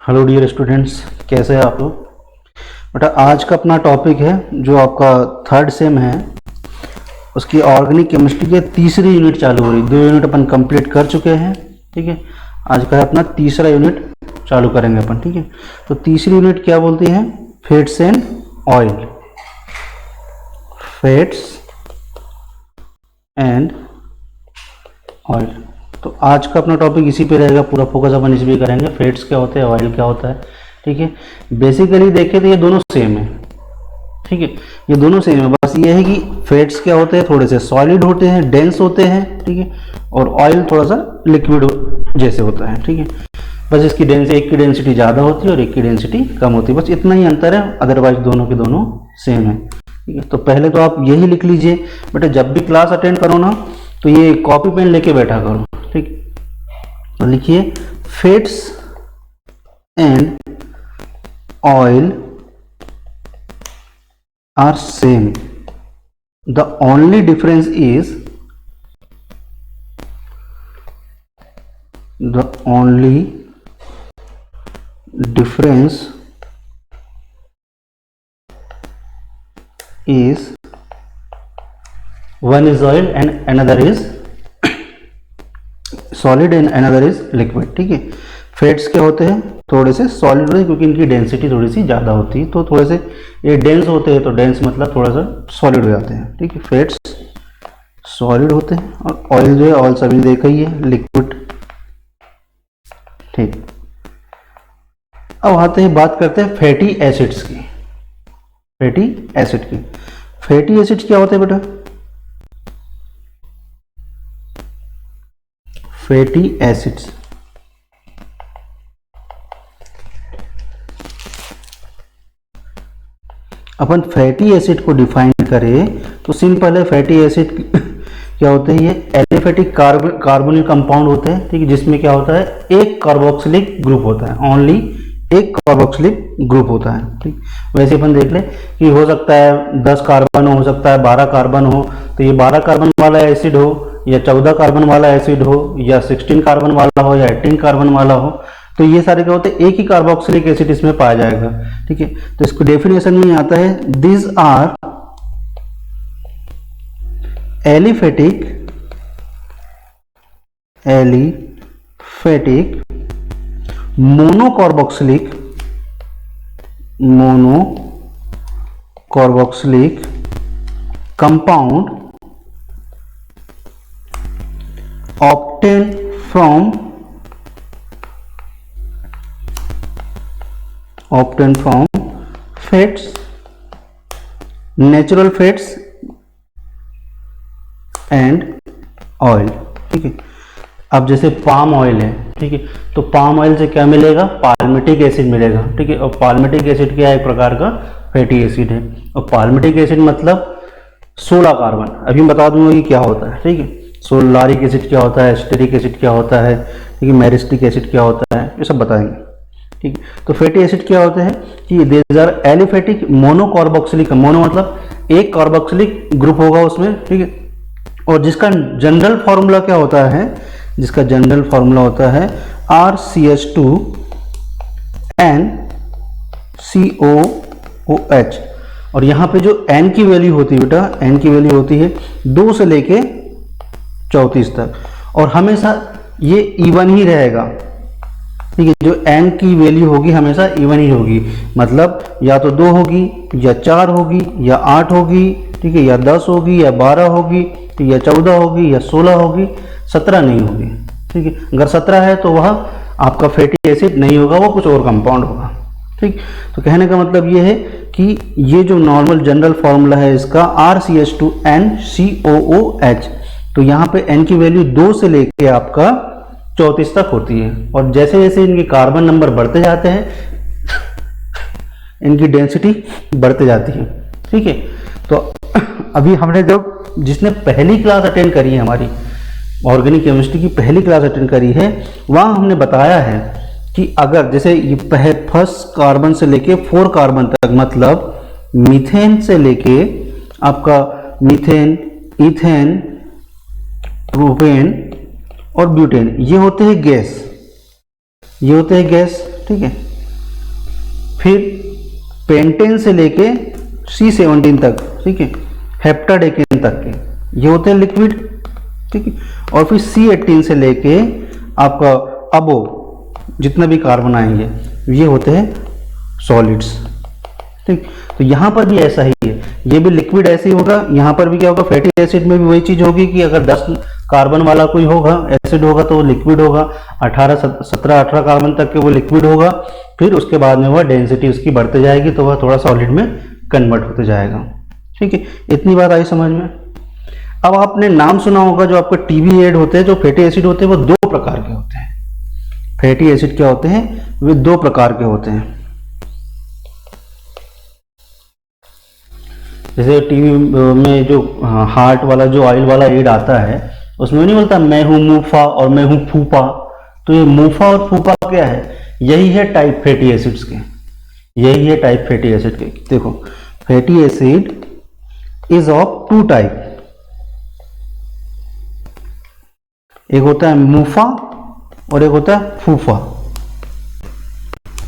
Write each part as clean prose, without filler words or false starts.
Hello dear students, कैसे हैं आप लोग। बेटा आज का अपना टॉपिक है जो आपका थर्ड सेम है, उसकी ऑर्गेनिक केमिस्ट्री के तीसरी यूनिट चालू हो रही। 2 यूनिट अपन कंप्लीट कर चुके हैं, ठीक है। आज का है अपना तीसरा यूनिट चालू करेंगे अपन, ठीक है। तो तीसरी यूनिट क्या बोलती है? Fats and oil. Fats and oil. तो आज का अपना टॉपिक इसी पे रहेगा, पूरा फोकस अपन इसी पे करेंगे। फैट्स क्या होते हैं, ऑयल क्या होता है, ठीक है। बेसिकली देखें तो ये दोनों सेम है, ठीक है। ये दोनों सेम है, बस ये है कि फैट्स क्या होते हैं, थोड़े से सॉलिड होते हैं, डेंस होते हैं, ठीक है। और ऑयल थोड़ा सा लिक्विड जैसे होता है, ठीक है। बस इसकी एक की डेंसिटी ज़्यादा होती है और एक की डेंसिटी कम होती है, बस इतना ही अंतर है। अदरवाइज दोनों के दोनों सेम है, ठीक है। तो पहले तो आप यही लिख लीजिए बेटा, जब भी क्लास अटेंड करो ना तो ये कॉपी पेन लेके बैठा करो, ठीक। तो लिखिए fats and oil are same, the only difference is one is oil and another is solid and another is liquid, ठीक है। फैट्स क्या होते हैं, थोड़े से सॉलिड होते हैं क्योंकि इनकी डेंसिटी थोड़ी सी ज़्यादा होती है, तो थोड़े से ये डेंस होते हैं, तो डेंस मतलब थोड़ा सा सॉलिड हो जाते हैं, ठीक है। फैट्स सॉलिड होते हैं और ऑयल जो है, ऑयल सभी देखा ही है, लिक्विड, ठीक। अब आते हैं, बात करते हैं फैटी एसिड्स की। फैटी एसिड की, फैटी एसिड्स क्या होते हैं बेटा? फैटी एसिड्स अपन फैटी एसिड को डिफाइन करें तो सिंपल है। फैटी एसिड क्या होते हैं? ये एलिफेटिक कार्बोनिल कंपाउंड होते हैं, ठीक है, जिसमें क्या होता है, एक कार्बोक्सिलिक ग्रुप होता है, ओनली एक कार्बोक्सिलिक ग्रुप होता है, ठीक। वैसे अपन देख ले कि हो सकता है 10 कार्बन हो सकता है 12 कार्बन हो, तो ये 12 कार्बन वाला एसिड हो या 14 कार्बन वाला एसिड हो या 16 कार्बन वाला हो या 18 कार्बन वाला हो, तो ये सारे क्या होते हैं, एक ही कार्बोक्सिलिक एसिड इसमें पाया जाएगा, ठीक है। तो इसको डेफिनेशन में आता है, this are aliphatic monocarboxylic compound obtained from fats, natural fats and oil, ठीक है। अब जैसे पाम ऑयल है, ठीक है, तो पाम ऑयल से क्या मिलेगा? पाल्मिटिक एसिड मिलेगा, ठीक है। और पाल्मिटिक एसिड क्या है? एक प्रकार का फैटी एसिड है। और पाल्मिटिक एसिड मतलब 16 कार्बन, अभी बता दूंगा कि क्या होता है, ठीक है। सोलारिक एसिड क्या होता है, एस्टेरिक एसिड क्या होता है, ठीक है, मैरिस्टिक एसिड क्या होता है, ये सब बताएंगे, ठीक। तो फैटी एसिड क्या होते हैं कि these are aliphatic monocarboxylic, mono मतलब एक कार्बोक्सिलिक ग्रुप होगा उसमें, ठीक है। और जिसका जनरल फॉर्मूला क्या होता है? जिसका जनरल फॉर्मूला होता है RCH2 NCOOH। और यहाँ पे जो N की वैल्यू होती है बेटा, N की वैल्यू होती है 2 से लेके 34 तक, और हमेशा ये इवन ही रहेगा, ठीक है। जो N की वैल्यू होगी हमेशा इवन ही होगी, मतलब या तो 2 होगी या 4 होगी या 8 होगी, ठीक है, या 10 होगी या 12 होगी या 14 होगी या 16 होगी, 17 नहीं होगी, ठीक है। अगर 17 है तो वह आपका फैटी एसिड नहीं होगा, वो कुछ और कंपाउंड होगा, ठीक। तो कहने का मतलब ये है कि ये जो नॉर्मल जनरल फॉर्मूला है इसका RCH2 NCOOH, तो यहाँ पे N की वैल्यू 2 से लेके आपका 34 तक होती है। और जैसे जैसे इनके कार्बन नंबर बढ़ते जाते हैं इनकी डेंसिटी बढ़ते जाती है, ठीक है। तो अभी हमने जब जिसने पहली क्लास अटेंड करी है, हमारी ऑर्गेनिक केमिस्ट्री की पहली क्लास अटेंड करी है, वहाँ हमने बताया है कि अगर जैसे ये फर्स्ट कार्बन से लेके 4 कार्बन तक, मतलब मीथेन से लेके आपका मीथेन, इथेन, प्रोपेन और ब्यूटेन, ये होते हैं गैस, ठीक है। फिर पेंटेन से लेके C17 तक, ठीक है, हेप्टाडेकिन तक के ये होते हैं लिक्विड, ठीक है। और फिर C18 से लेके आपका अबो जितने भी कार्बन आएंगे ये होते हैं सॉलिड्स, ठीक। तो यहाँ पर भी ऐसा ही है, ये भी लिक्विड ऐसे ही होगा। यहाँ पर भी क्या होगा, फैटी एसिड में भी वही चीज होगी कि अगर 10 कार्बन वाला कोई होगा एसिड होगा तो वो लिक्विड होगा, 17-18 कार्बन तक के वो लिक्विड होगा। फिर उसके बाद में वह डेंसिटी उसकी बढ़ते जाएगी तो वह थोड़ा सॉलिड में कन्वर्ट होते जाएगा, ठीक है। इतनी बात आई समझ में। अब आपने नाम सुना होगा जो आपके टीबी एड होते हैं, जो फैटी एसिड होते हैं वो 2 प्रकार के होते हैं। फैटी एसिड क्या होते हैं, वे 2 प्रकार के होते हैं। जैसे टीवी में जो हार्ट वाला जो ऑयल वाला एड आता है उसमें नहीं बोलता मैं हूं मूफा और मैं हूं फूफा, तो ये मूफा और फूफा क्या है, यही है टाइप फैटी एसिड्स के, यही है टाइप फैटी एसिड के। देखो fatty acid is of 2 type, एक होता है मूफा और एक होता है फूफा,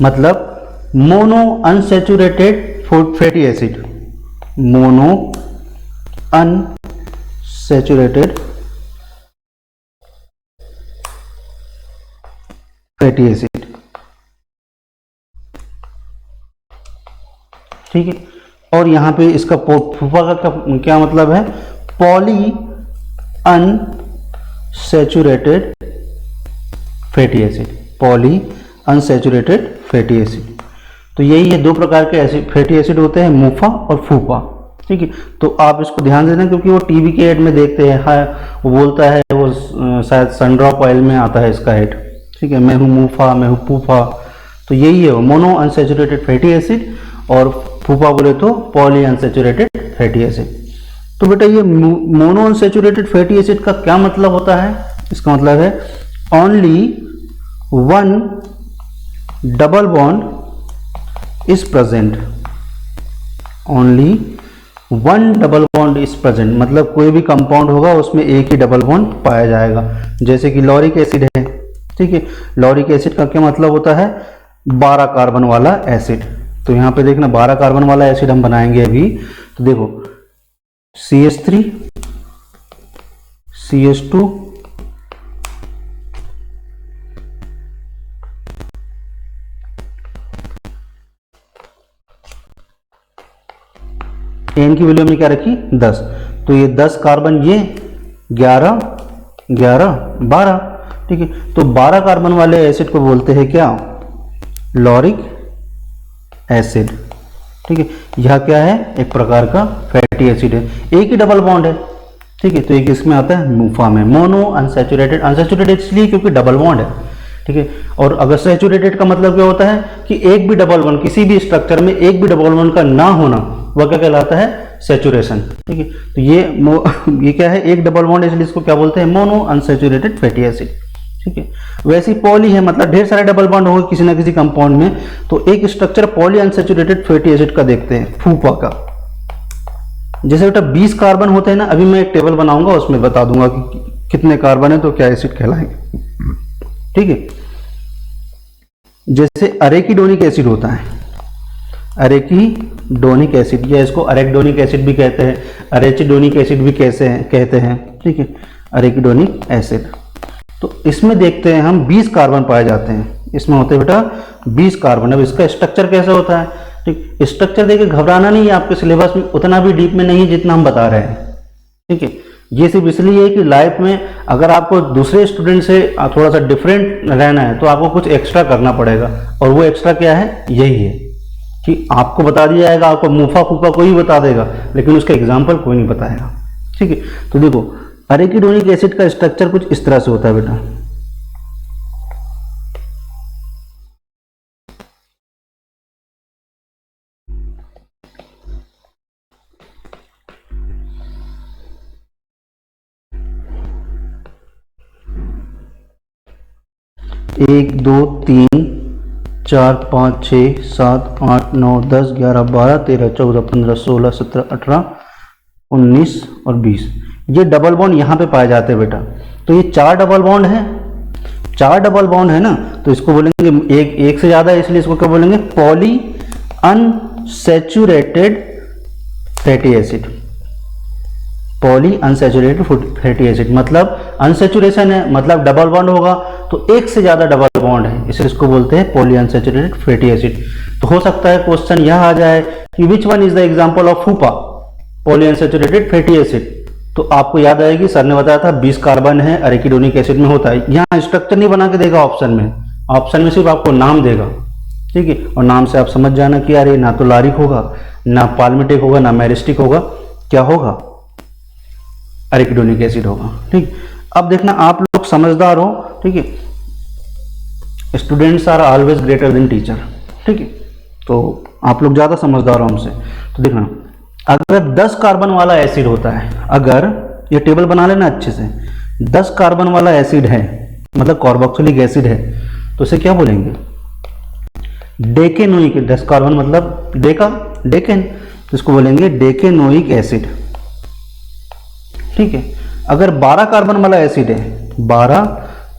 मतलब mono unsaturated fatty acid, mono unsaturated fatty acid, ठीक है। और यहां पे इसका फूफा का क्या मतलब है, poly unsaturated fatty acid, poly unsaturated fatty acid. तो यही है 2 प्रकार के एसिड फैटी एसिड होते हैं, मूफा और फूफा, ठीक है। तो आप इसको ध्यान देना क्योंकि वो टीवी के एड में देखते हैं, वो बोलता है, वो शायद सनड्रॉप ऑयल में आता है इसका एड, ठीक है, मैं हूँ मूफा मैं हूँ फूफा। तो यही है वो मोनो अनसैचुरेटेड फैटी एसिड, और फूफा बोले तो पॉली अनसैचुरेटेड फैटी एसिड। तो बेटा ये मोनो अनसैचुरेटेड फैटी एसिड का क्या मतलब होता है, इसका मतलब है only 1 double bond is present, only 1 double bond is present, मतलब कोई भी कंपाउंड होगा उसमें एक ही डबल बॉन्ड पाया जाएगा। जैसे कि लॉरिक एसिड है, ठीक है, लॉरिक एसिड का क्या मतलब होता है, 12 कार्बन वाला एसिड। तो यहां पे देखना 12 कार्बन वाला एसिड हम बनाएंगे अभी, तो देखो CH3 CH2 एन की वैल्यू हमने क्या रखी 10, तो ये 10 कार्बन, ये 11 11 12, ठीक है। तो 12 कार्बन वाले एसिड को बोलते हैं क्या, लॉरिक एसिड, ठीक है। यह क्या है, एक प्रकार का फैटी एसिड है, एक ही डबल बॉन्ड है, ठीक है। तो एक इसमें आता है मूफा में, मोनो अनसैचुरेटेड, अनसैचुरेटेड इसलिए क्योंकि डबल बॉन्ड है, ठीक है। और अगर सैचुरेटेड का मतलब क्या होता है कि एक भी डबल बॉन्ड, किसी भी स्ट्रक्चर में एक भी डबल बॉन्ड का ना होना, वह क्या कहलाता है, सैचुरेशन, ठीक है। तो ये क्या है, एक डबल बॉन्ड, इसलिए इसको क्या बोलते हैं, मोनो अनसैचुरेटेड फैटी एसिड, ठीक है। वैसे पॉली है, मतलब ढेर सारे डबल बॉन्ड होंगे किसी ना किसी कंपाउंड में, तो एक structure poly unsaturated fatty acid का देखते हैं, फूफा का। जैसे बेटा 20 कार्बन होते हैं ना, अभी मैं एक टेबल बनाऊंगा उसमें बता दूंगा कि कितने कार्बन है तो क्या एसिड कहलाएंगे, ठीक है। जैसे अरेकिडोनिक एसिड होता है, अरेकिडोनिक एसिड, या इसको अरेकिडोनिक एसिड भी कहते हैं, अरेचिडोनिक एसिड भी कहते हैं, ठीक है, अरेकिडोनिक एसिड। तो इसमें देखते हैं हम 20 कार्बन पाए जाते हैं, इसमें होते हैं बेटा 20 कार्बन। अब इसका स्ट्रक्चर कैसा होता है, ठीक, स्ट्रक्चर देखिए घबराना नहीं है, आपके सिलेबस में उतना भी डीप में नहीं है जितना हम बता रहे हैं, ठीक है। ये सिर्फ इसलिए है कि लाइफ में अगर आपको दूसरे स्टूडेंट से थोड़ा सा डिफरेंट रहना है तो आपको कुछ एक्स्ट्रा करना पड़ेगा, और वो एक्स्ट्रा क्या है, यही है कि आपको बता दिया जाएगा, आपको मूफा फूफा कोई बता देगा लेकिन उसका एग्जाम्पल कोई नहीं बताएगा, ठीक है। तो देखो अरेकिडोनिक एसिड का स्ट्रक्चर कुछ इस तरह से होता है बेटा, एक 2 3 4 5 6 7 8 9 10 11 12 13 14 15 16 17 18 19 और 20, ये डबल बॉन्ड यहाँ पे पाए जाते हैं बेटा। तो ये 4 डबल बॉन्ड है, 4 डबल बॉन्ड है ना, तो इसको बोलेंगे एक से ज़्यादा है इसलिए इसको क्या बोलेंगे, poly unsaturated fatty acid, poly unsaturated fatty acid मतलब अनसैचुरेशन है, मतलब डबल बॉन्ड होगा, तो एक से ज्यादा डबल बॉन्ड है, इसलिए इसको बोलते हैं पॉली अनसैचुरेटेड फैटी एसिड। तो हो सकता है क्वेश्चन यह आ जाए कि which one is the example of PUFA, polyunsaturated fatty acid, तो आपको याद आएगी सर ने बताया था 20 कार्बन है, अरेकिडोनिक एसिड में होता है। यहाँ स्ट्रक्चर नहीं बना के देगा ऑप्शन में, ऑप्शन में सिर्फ आपको नाम देगा, ठीक है, और नाम से आप समझ जाना कि यार ये ना तो लारिक होगा, ना पाल्मिटिक होगा, ना मैरिस्टिक होगा, क्या होगा, अरेकिडोनिक एसिड होगा। ठीक, अब देखना आप लोग समझदार हो, ठीक है, students are always greater than teacher, ठीक है, तो आप लोग ज्यादा समझदार हो हमसे। तो देखना, अगर 10 कार्बन वाला एसिड होता है, अगर ये टेबल बना लेना अच्छे से, 10 कार्बन वाला एसिड है, मतलब कार्बोक्सिलिक एसिड है, तो इसे क्या बोलेंगे, डेकेनोइक, 10 कार्बन मतलब डेकेन, तो इसको बोलेंगे डेकेनोइक एसिड। ठीक है, अगर 12 कार्बन वाला एसिड है, 12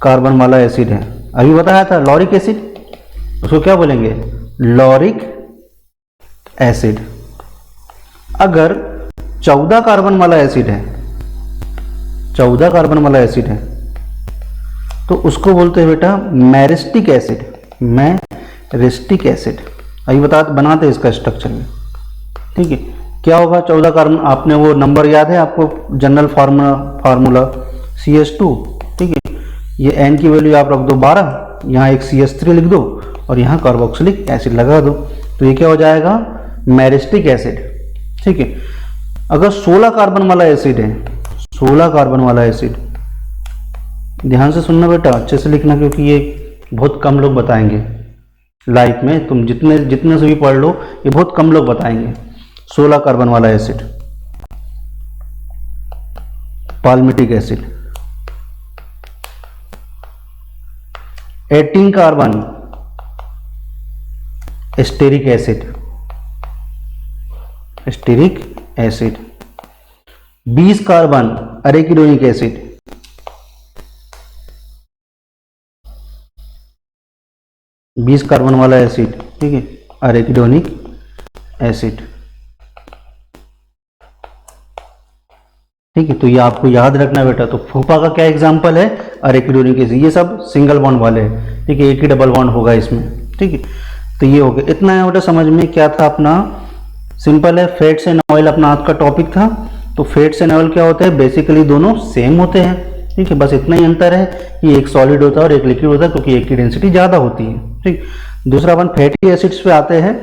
कार्बन वाला एसिड है, अभी बताया था लॉरिक एसिड, उसको क्या बोलेंगे, लॉरिक एसिड। अगर 14 कार्बन वाला एसिड है, 14 कार्बन वाला एसिड है, तो उसको बोलते हैं बेटा मैरिस्टिक एसिड, मैरिस्टिक एसिड। अभी बनाते हैं इसका स्ट्रक्चर में, ठीक है, क्या होगा 14 कार्बन, आपने वो नंबर याद है आपको, जनरल फार्मूला CH2, ठीक है, ये N की वैल्यू आप रख दो 12, यहाँ एक CH3 लिख दो और यहाँ कार्बोक्सिलिक एसिड लगा दो, तो ये क्या हो जाएगा, मैरिस्टिक एसिड। ठीक है, अगर 16 कार्बन वाला एसिड है, 16 कार्बन वाला एसिड, ध्यान से सुनना बेटा, अच्छे से लिखना, क्योंकि ये बहुत कम लोग बताएंगे लाइफ में, तुम जितने से भी पढ़ लो, ये बहुत कम लोग बताएंगे। 16 कार्बन वाला acid, palmitic acid. 18 carbon stearic acid, stearic acid. 20 carbon arachidonic acid, 20 carbon वाला एसिड, ठीक है, अरेकिडोनिक एसिड। ठीक है, तो ये आपको याद रखना बेटा। तो फूफा का क्या एग्जांपल है, अरेकिडोनिक एसिड, ये सब सिंगल बॉन्ड वाले हैं, ठीक है, एक ही डबल बॉन्ड होगा इसमें। ठीक है, तो ये हो गया, इतना है बेटा समझ में। क्या था अपना, सिंपल है, फैट्स एंड ऑयल अपना आज का टॉपिक था। तो फैट्स एंड ऑयल क्या होते हैं, बेसिकली दोनों सेम होते हैं, ठीक है, बस इतना ही अंतर है कि एक सॉलिड होता है और एक लिक्विड होता है, क्योंकि एक की डेंसिटी ज्यादा होती है। ठीक, दूसरा अपन फैटी एसिड्स पे आते हैं।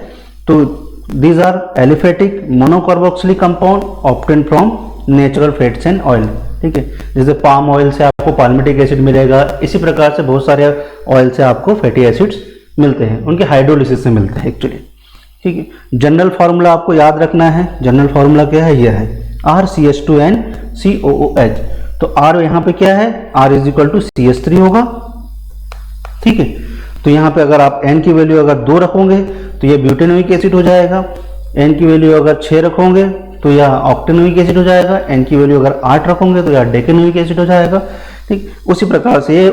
तो these are aliphatic monocarboxylic compound obtain from natural fats and oil. ठीक है, जैसे पाम ऑयल से आपको पाल्मिटिक एसिड मिलेगा, इसी प्रकार से बहुत सारे ऑयल से आपको फैटी एसिड्स मिलते हैं, उनके हाइड्रोलिसिस से मिलते हैं एक्चुअली। ठीक है, जनरल फार्मूला आपको याद रखना है। जनरल फार्मूला क्या है, यह है RCH2NCOOH। तो R यहाँ पे क्या है, R is equal to CH3 होगा। ठीक है, तो यहाँ पे अगर आप N की वैल्यू अगर 2 रखोगे तो ये ब्यूटेनोइक एसिड हो जाएगा, N की वैल्यू अगर 6 रखोगे तो यह ऑक्टेनोइक एसिड हो जाएगा, N की वैल्यू अगर 8 रखोगे तो यह डेकेनोइक एसिड हो जाएगा। ठीक, उसी प्रकार से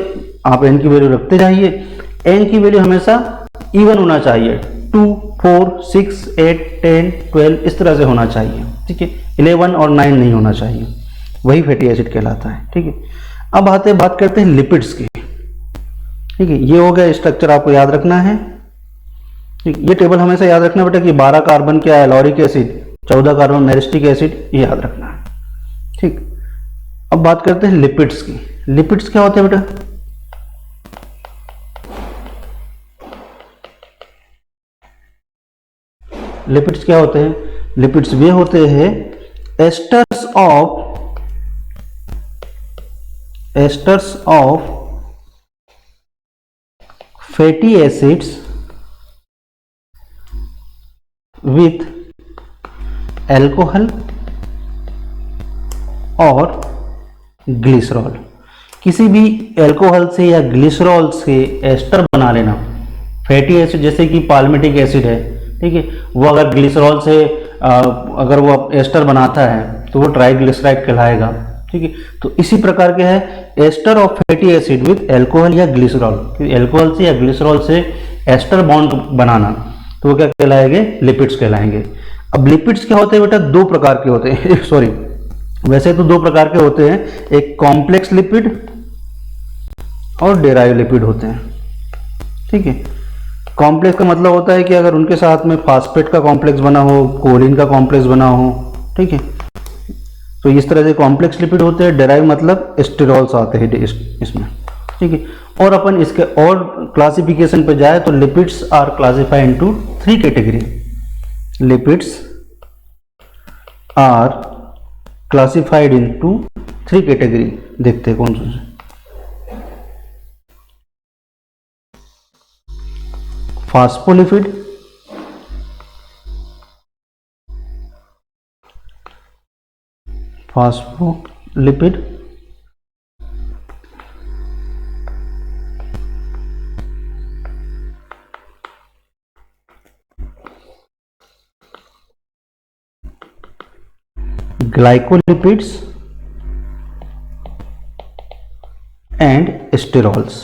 आप N की वैल्यू रखते जाइए। N की वैल्यू हमेशा इवन होना चाहिए, 2, 4, 6, 8, 10, 12 इस तरह से होना चाहिए। ठीक है, 11 और 9 नहीं होना चाहिए, वही फैटी एसिड कहलाता है। ठीक है, अब बात करते हैं लिपिड्स की। ठीक है, ये हो गया स्ट्रक्चर, आपको याद रखना है। ठीक, ये टेबल हमेशा याद रखना बेटा कि 12 कार्बन क्या है, लॉरिक एसिड, 14 कार्बन मैरिस्टिक एसिड, ये याद रखना है। ठीक, अब बात करते हैं लिपिड्स की। लिपिड्स क्या होते हैं बेटा, लिपिड्स क्या होते हैं, लिपिड्स वे होते हैं asters of fatty acids with alcohol और ग्लिसरॉल। किसी भी एल्कोहल से या ग्लिसरॉल से एस्टर बना लेना, फैटी एसिड जैसे कि पाल्मिटिक एसिड है, ठीक है, वो अगर ग्लिसरॉल से अगर वो एस्टर बनाता है तो वो ट्राइग्लिसराइड कहलाएगा। ठीक है, तो इसी प्रकार के है ester of fatty acid with alcohol या ग्लिसरॉल। एल्कोहल से या ग्लिसरॉल से एस्टर बॉन्ड बनाना, तो वो क्या कहलाएंगे, लिपिड्स कहलाएंगे। अब लिपिड्स क्या होते हैं बेटा, दो प्रकार के होते हैं सॉरी, वैसे तो दो प्रकार के होते हैं, एक कॉम्प्लेक्स लिपिड और डेराइव लिपिड होते हैं। ठीक है, कॉम्प्लेक्स का मतलब होता है कि अगर उनके साथ में फास्फेट का कॉम्प्लेक्स बना हो, कोलिन का कॉम्प्लेक्स बना हो, ठीक है, तो इस तरह से कॉम्प्लेक्स लिपिड होते हैं। डेराइव मतलब स्टेरॉल्स आते हैं इसमें। ठीक है, और अपन इसके और क्लासिफिकेशन पे जाए तो lipids are classified into 3 category. Lipids are classified into 3 category. देखते हैं कौन से। Phospholipid, phospholipid, glycolipids and sterols.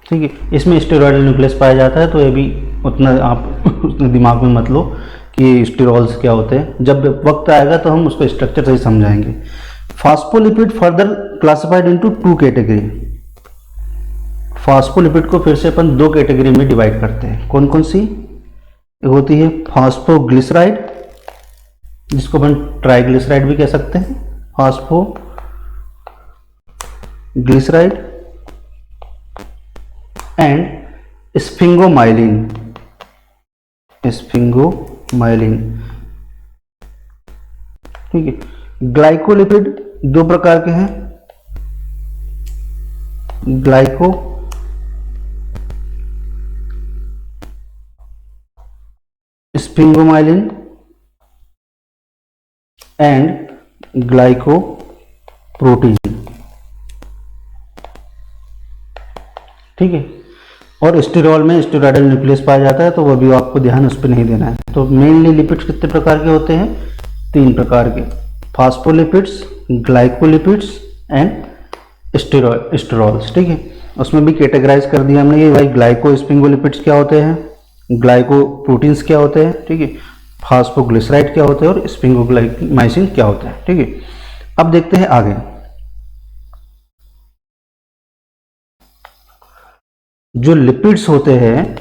ठीक है, इसमें स्टेरॉयडल न्यूक्लियस पाया जाता है, तो ये भी उतना आप उतने दिमाग में मत लो कि स्टेरॉल्स क्या होते हैं। जब वक्त आएगा तो हम उसको स्ट्रक्चर से ही समझाएंगे। Phospholipid further classified into 2 category. Phospholipid को फिर से अपन 2 कैटेगरी में डिवाइड करते हैं। कौन कौन सी? एक होती है फास्फोग्लिसराइड, जिसको अपन ट्राइग्लिसराइड भी कह सकते हैं। फास्फोग्लिसराइड एंड स्फिंगोमाइलिन। स्फिंगोमाइलिन, ठीक है। ग्लाइकोलिपिड 2 प्रकार के हैं, ग्लाइको स्फिंगोमाइलिन एंड ग्लाइकोप्रोटीन। ठीक है, और स्टेरॉल में स्टेरॉयडल न्यूक्लियस पाया जाता है, तो वो भी आपको ध्यान उस पर नहीं देना है। तो मेनली लिपिड्स कितने प्रकार के होते हैं? 3 प्रकार के, फास्फोलिपिड्स, ग्लाइकोलिपिड्स एंड स्टेरॉल्स। ठीक है, उसमें भी कैटेगराइज कर दिया हमने ये भाई, ग्लाइको स्फिंगोलिपिड्स क्या होते हैं, ग्लाइकोप्रोटीन्स क्या होते हैं, ठीक है, फास्फोग्लिसराइड क्या होते हैं और स्फिंगोग्लाइकोमाइसिन क्या होता है। ठीक है, अब देखते हैं आगे। जो लिपिड्स होते हैं,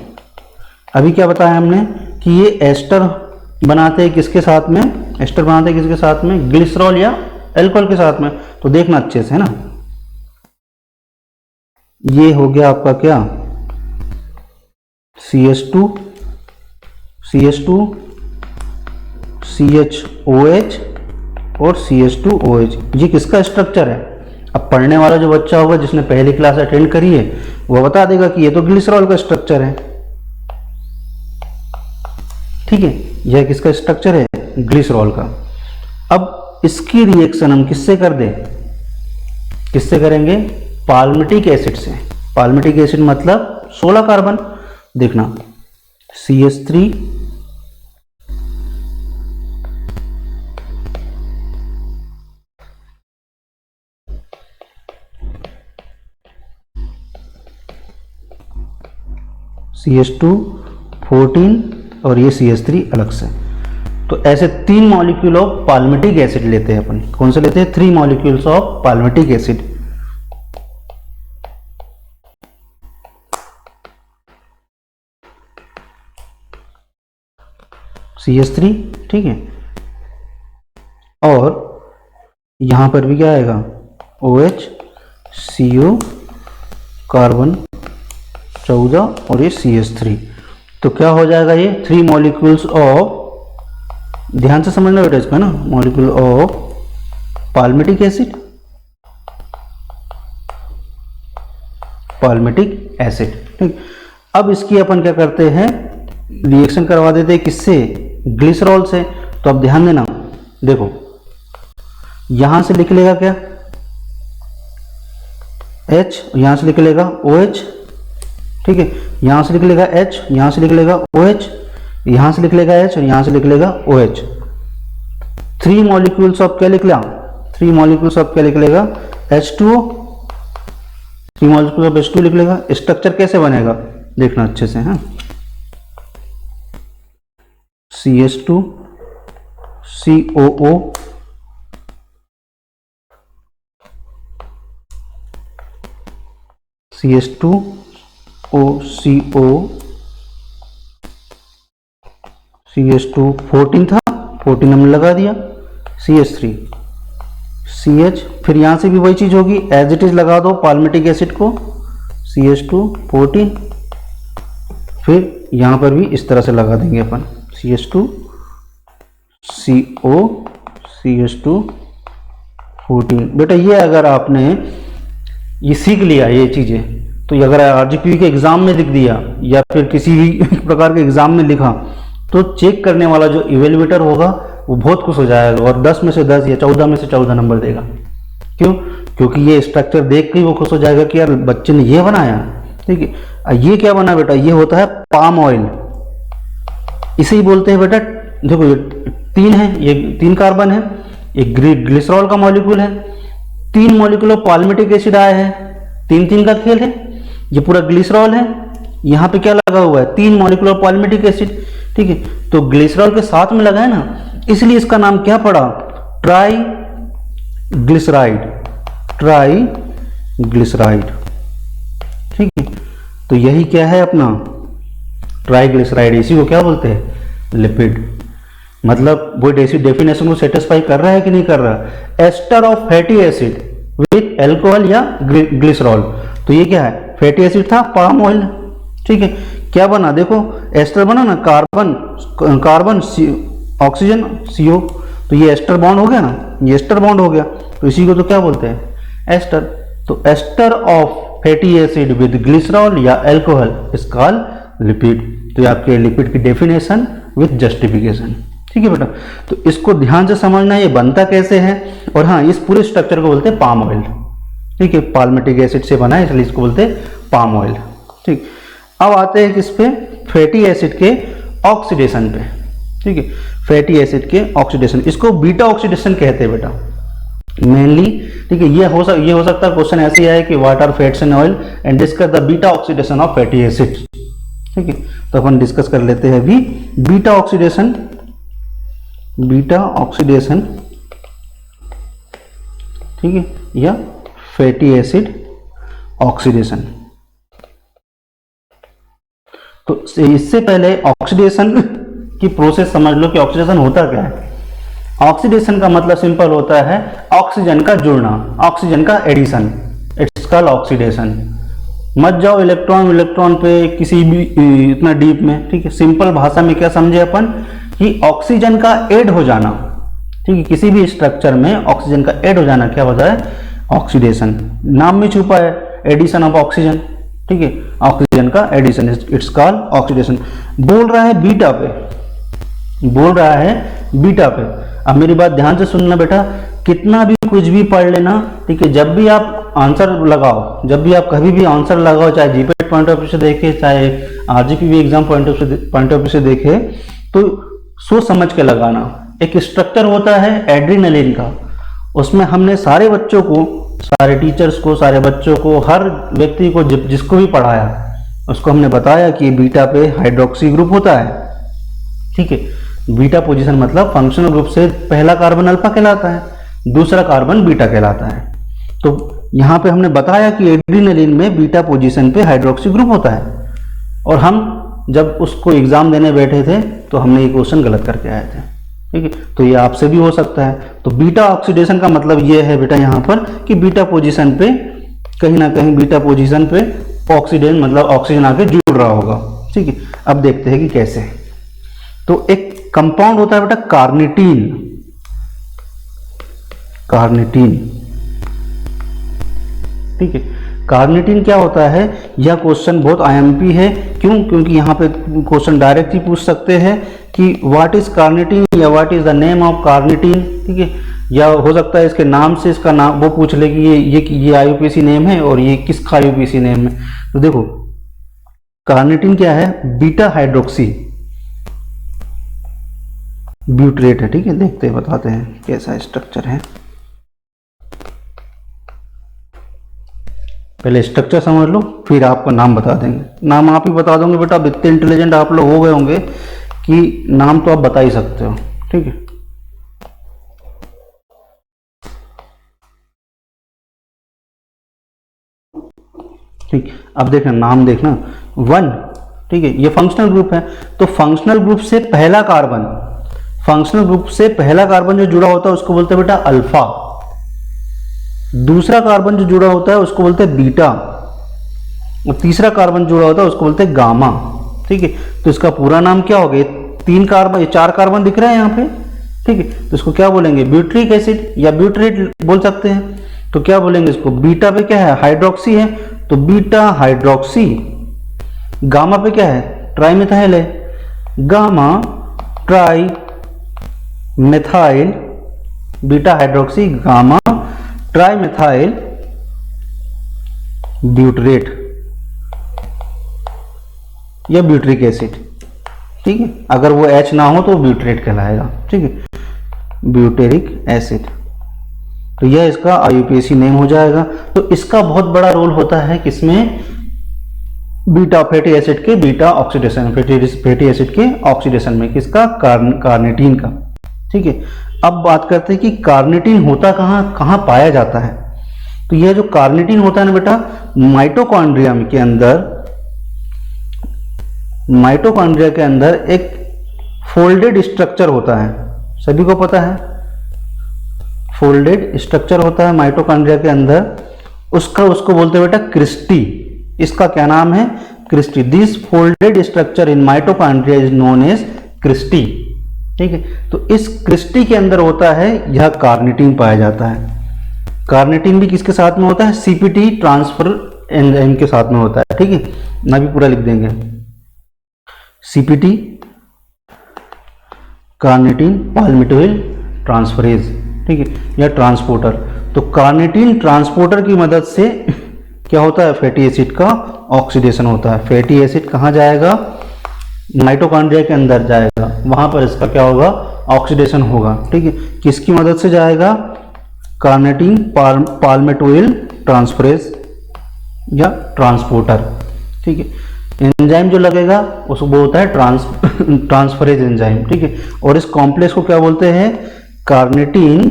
अभी क्या बताया हमने कि ये एस्टर बनाते हैं किसके साथ में? एस्टर बनाते हैं किसके साथ में? ग्लिसरॉल या अल्कोहल के साथ में। तो देखना अच्छे से, है ना। ये हो गया आपका क्या, CH2, CHOH और CH2OH। ये किसका स्ट्रक्चर है? अब पढ़ने वाला जो बच्चा होगा जिसने पहली क्लास अटेंड करी है, वो बता देगा कि ये तो ग्लिसरॉल का स्ट्रक्चर है। ठीक है, यह किसका स्ट्रक्चर है? ग्लिसरॉल का। अब इसकी रिएक्शन हम किससे कर दें? किससे करेंगे? पाल्मिटिक एसिड से। पाल्मिटिक एसिड मतलब 16 कार्बन। देखना, CH3 CH2 14 और ये CH3 अलग से। तो ऐसे 3 मॉलिक्यूल ऑफ पाल्मिटिक एसिड लेते हैं अपन। कौन से लेते हैं? 3 molecules of palmitic acid. CH3, ठीक है, और यहां पर भी क्या आएगा? OH, CO, कार्बन 14 और ये CH3। तो क्या हो जाएगा? ये 3 मॉलिक्यूल्स ऑफ, ध्यान से समझना बेटा इसका ना, molecule of palmitic acid, palmitic acid. ठीक, अब इसकी अपन क्या करते हैं? रिएक्शन करवा देते हैं किससे? ग्लिसरॉल से। तो अब ध्यान देना, देखो यहां से लिख लेगा क्या? H, यहां से लिख लेगा OH, ठीक है, यहां से लिख लेगा H, यहां से लिख लेगा OH, यहां से लिख लेगा H और यहां से लिख लेगा OH। 3 मॉलिक्यूल्स ऑफ क्या लिख लिया? 3 मॉलिक्यूल्स ऑफ क्या लिख लेगा? H2O। 3 मॉलिक्यूल्स ऑफ H2 लिख लेगा। स्ट्रक्चर कैसे बनेगा देखना अच्छे से, हाँ। CH2 COO CH2 OCO CH2 14 था, 14 हमने लगा दिया, CH3 CH, फिर यहाँ से भी वही चीज़ होगी, एज इट इज लगा दो पाल्मिटिक एसिड को, CH2 14, फिर यहाँ पर भी इस तरह से लगा देंगे अपन, CH2 CO CH2 14। बेटा ये अगर आपने ये सीख लिया ये चीज़ें, तो ये अगर RGP के एग्ज़ाम में लिख दिया या फिर किसी भी प्रकार के एग्ज़ाम में लिखा, तो चेक करने वाला जो इवेल्युएटर होगा वो बहुत खुश हो जाएगा और 10 में से 10 या 14 में से 14 नंबर देगा। क्यों? क्योंकि ये स्ट्रक्चर देख के ही वो खुश हो जाएगा कि यार बच्चे ने ये बनाया। ठीक है, ये क्या बना बेटा? ये होता है पाम ऑयल, इसे ही बोलते हैं बेटा। देखो ये 3 है, ये 3 कार्बन है, एक ग्लिसरॉल का मॉलिक्यूल है, 3 मॉलिक्यूल ऑफ पाल्मिटिक एसिड आए हैं, 3-3 का खेल है। ये पूरा ग्लिसरॉल है, यहाँ पे क्या लगा हुआ है? 3 मॉलिक्यूल ऑफ पाल्मिटिक एसिड। ठीक है, तो ग्लिसरॉल के साथ में लगा है ना, इसलिए इसका नाम क्या पड़ा? Try glyceride, try glyceride. ठीक है, तो यही क्या है अपना ट्राई ग्लिसराइड, इसी को क्या बोलते हैं? लिपिड। मतलब वो डेफिनेशन को सेटिस्फाई कर रहा है कि नहीं कर रहा? Ester of fatty acid with alcohol या ग्लिसरॉल। तो ये क्या है? फैटी एसिड था, पाम ऑयल। ठीक है, क्या बना? देखो एस्टर बना ना, कार्बन ऑक्सीजन CO, तो ये एस्टर बॉन्ड हो गया ना, ये एस्टर बॉन्ड हो गया, तो इसी को तो क्या बोलते हैं? एस्टर। तो ester of fatty acid with glycerol या अल्कोहल इज कॉल्ड लिपिड। तो ये आपके लिपिड की डेफिनेशन विथ जस्टिफिकेशन। ठीक है बेटा, तो इसको ध्यान से समझना, ये बनता कैसे है। और हाँ, इस पूरे स्ट्रक्चर को बोलते हैं पाम ऑयल। ठीक है, पाल्मिटिक एसिड से बना है इसलिए इसको बोलते हैं पाम ऑयल। ठीक, अब आते हैं किस पे? फैटी एसिड के ऑक्सीडेशन पे। ठीक है, फैटी एसिड के ऑक्सीडेशन, इसको बीटा ऑक्सीडेशन कहते हैं बेटा मेनली। ठीक है, ये हो सकता है क्वेश्चन ऐसे ही आए कि what are fats in oil and discuss the beta oxidation of fatty acid. ठीक है, तो अपन डिस्कस कर लेते हैं अभी बीटा ऑक्सीडेशन। बीटा ऑक्सीडेशन, ठीक है, या फैटी एसिड ऑक्सीडेशन। तो इससे पहले ऑक्सीडेशन की प्रोसेस समझ लो कि ऑक्सीडेशन होता क्या है। ऑक्सीडेशन का मतलब सिंपल होता है ऑक्सीजन का जुड़ना, ऑक्सीजन का एडिशन, इट्स कॉल्ड ऑक्सीडेशन। मत जाओ इलेक्ट्रॉन पे किसी भी इतना डीप में। ठीक है, सिंपल भाषा में क्या समझे अपन कि ऑक्सीजन का ऐड हो जाना। ठीक है, किसी भी स्ट्रक्चर में ऑक्सीजन का ऐड हो जाना क्या होता है? ऑक्सीडेशन। नाम में छुपा है एडिशन ऑफ ऑक्सीजन। ठीक है, ऑक्सीजन का एडिशन, इट्स कॉल्ड ऑक्सीडेशन। बोल रहा है बीटा पे, बोल रहा है बीटा पे। अब मेरी बात ध्यान से सुनना बेटा, कितना भी कुछ भी पढ़ लेना। ठीक है, जब भी आप आंसर लगाओ, जब भी आप कभी भी आंसर लगाओ, चाहे जीपीएट पॉइंट ऑफ व्यू से देखे, चाहे RGP exam point of view से देखे, तो सोच समझ के लगाना। एक स्ट्रक्चर होता है एड्रीनलिन का, उसमें हमने सारे बच्चों को, सारे टीचर्स को, सारे बच्चों को, हर व्यक्ति को जिसको भी पढ़ाया उसको हमने बताया कि बीटा पे हाइड्रोक्सी ग्रुप होता है। ठीक है, बीटा पोजीशन मतलब फंक्शनल ग्रुप से पहला कार्बन अल्फा कहलाता है, दूसरा कार्बन बीटा कहलाता है। तो यहाँ पे हमने बताया कि एड्रीनलिन में बीटा पोजीशन पे हाइड्रोक्सी ग्रुप होता है, और हम जब उसको एग्जाम देने बैठे थे तो हमने ये क्वेश्चन गलत करके आए थे। ठीक है, तो ये आपसे भी हो सकता है। तो बीटा ऑक्सीडेशन का मतलब ये है बेटा यहाँ पर कि बीटा पोजीशन पे कहीं ना कहीं बीटा पोजीशन पे ऑक्सीडेशन मतलब ऑक्सीजन आके जुड़ रहा होगा। ठीक है, अब देखते हैं कि कैसे। तो एक कंपाउंड होता है बेटा कार्निटीन। कार्निटीन, ठीक है, कार्निटीन क्या होता है? यह क्वेश्चन बहुत आईएमपी है। क्यों? क्योंकि यहाँ पे क्वेश्चन डायरेक्ट ही पूछ सकते हैं कि व्हाट इज कार्निटीन या what is the name of carnitine. ठीक है, या हो सकता है इसके नाम से इसका नाम वो पूछ ले कि ये आईयूपीएसी नेम है और ये किसका आईयूपीएसी नेम है। तो देखो कार्निटीन क्या है? बीटा हाइड्रोक्सी ब्यूटरेट है। ठीक है, देखते हैं, बताते हैं कैसा स्ट्रक्चर है। पहले स्ट्रक्चर समझ लो, फिर आपको नाम बता देंगे। नाम आप ही बता दोगे बेटा, अब इतने इंटेलिजेंट आप लोग हो गए होंगे कि नाम तो आप बता ही सकते हो, ठीक है। ठीक, अब देखना नाम देखना 1, ठीक है, ये फंक्शनल ग्रुप है। तो फंक्शनल ग्रुप से पहला कार्बन, फंक्शनल ग्रुप से पहला कार्बन जो जुड़ा होता है उसको बोलते हैं बेटा अल्फा। दूसरा कार्बन जो जुड़ा होता है उसको बोलते हैं बीटा, और तीसरा कार्बन जुड़ा होता है उसको बोलते हैं गामा, ठीक है। तो इसका पूरा नाम क्या हो गया? 3 कार्बन, 4 कार्बन दिख रहे हैं यहाँ पे, ठीक है। तो इसको क्या बोलेंगे? ब्यूट्रिक एसिड या ब्यूटरेट बोल सकते हैं। तो क्या बोलेंगे इसको? बीटा पे क्या है? हाइड्रोक्सी है, तो बीटा हाइड्रोक्सी। गामा पे क्या है? ट्राई मिथाइल है, gamma tri methyl, beta hydroxy gamma tri methyl butyrate या ब्यूट्रिक एसिड, ठीक है। अगर वो H ना हो तो ब्यूटरेट कहलाएगा, ठीक है, ब्यूटेरिक एसिड। तो यह इसका IUPAC नेम हो जाएगा। तो इसका बहुत बड़ा रोल होता है किसमें? बीटा फैटी एसिड के बीटा ऑक्सीडेशन, फैटी एसिड के ऑक्सीडेशन में। किसका? कार्निटीन का, ठीक है। अब बात करते हैं कि कार्निटीन होता कहाँ पाया जाता है। तो यह जो कार्निटीन होता है ना बेटा, माइटोकॉन्ड्रिया के अंदर, माइटोकॉन्ड्रिया के अंदर एक फोल्डेड स्ट्रक्चर होता है, सभी को पता है, फोल्डेड स्ट्रक्चर होता है माइटोकॉन्ड्रिया के अंदर, उसको बोलते हैं बेटा क्रिस्टी। इसका क्या नाम है? Cristae. This folded structure in mitochondria is known as cristae, ठीक है। तो इस क्रिस्टी के अंदर होता है यह कार्निटीन पाया जाता है। कार्निटीन भी किसके साथ में होता है? CPT ट्रांसफर एंजाइम के साथ में होता है, ठीक है। ना भी पूरा लिख देंगे, CPT कार्निटीन पाल्मिटोइल ट्रांसफरेज, ठीक है, या ट्रांसपोर्टर। तो कार्निटीन ट्रांसपोर्टर की मदद से क्या होता है? फैटी एसिड का ऑक्सीडेशन होता है। फैटी एसिड कहाँ जाएगा? माइटोकॉन्ड्रिया के अंदर जाएगा, वहां पर इसका क्या होगा? ऑक्सीडेशन होगा, ठीक है। किसकी मदद से जाएगा? कार्निटीन पाल्मिटोइल ट्रांसफरेज या ट्रांसपोर्टर, ठीक है। एंजाइम जो लगेगा उसको वो होता है ट्रांसफरेज एंजाइम, ठीक है। और इस कॉम्प्लेक्स को क्या बोलते हैं? कार्निटीन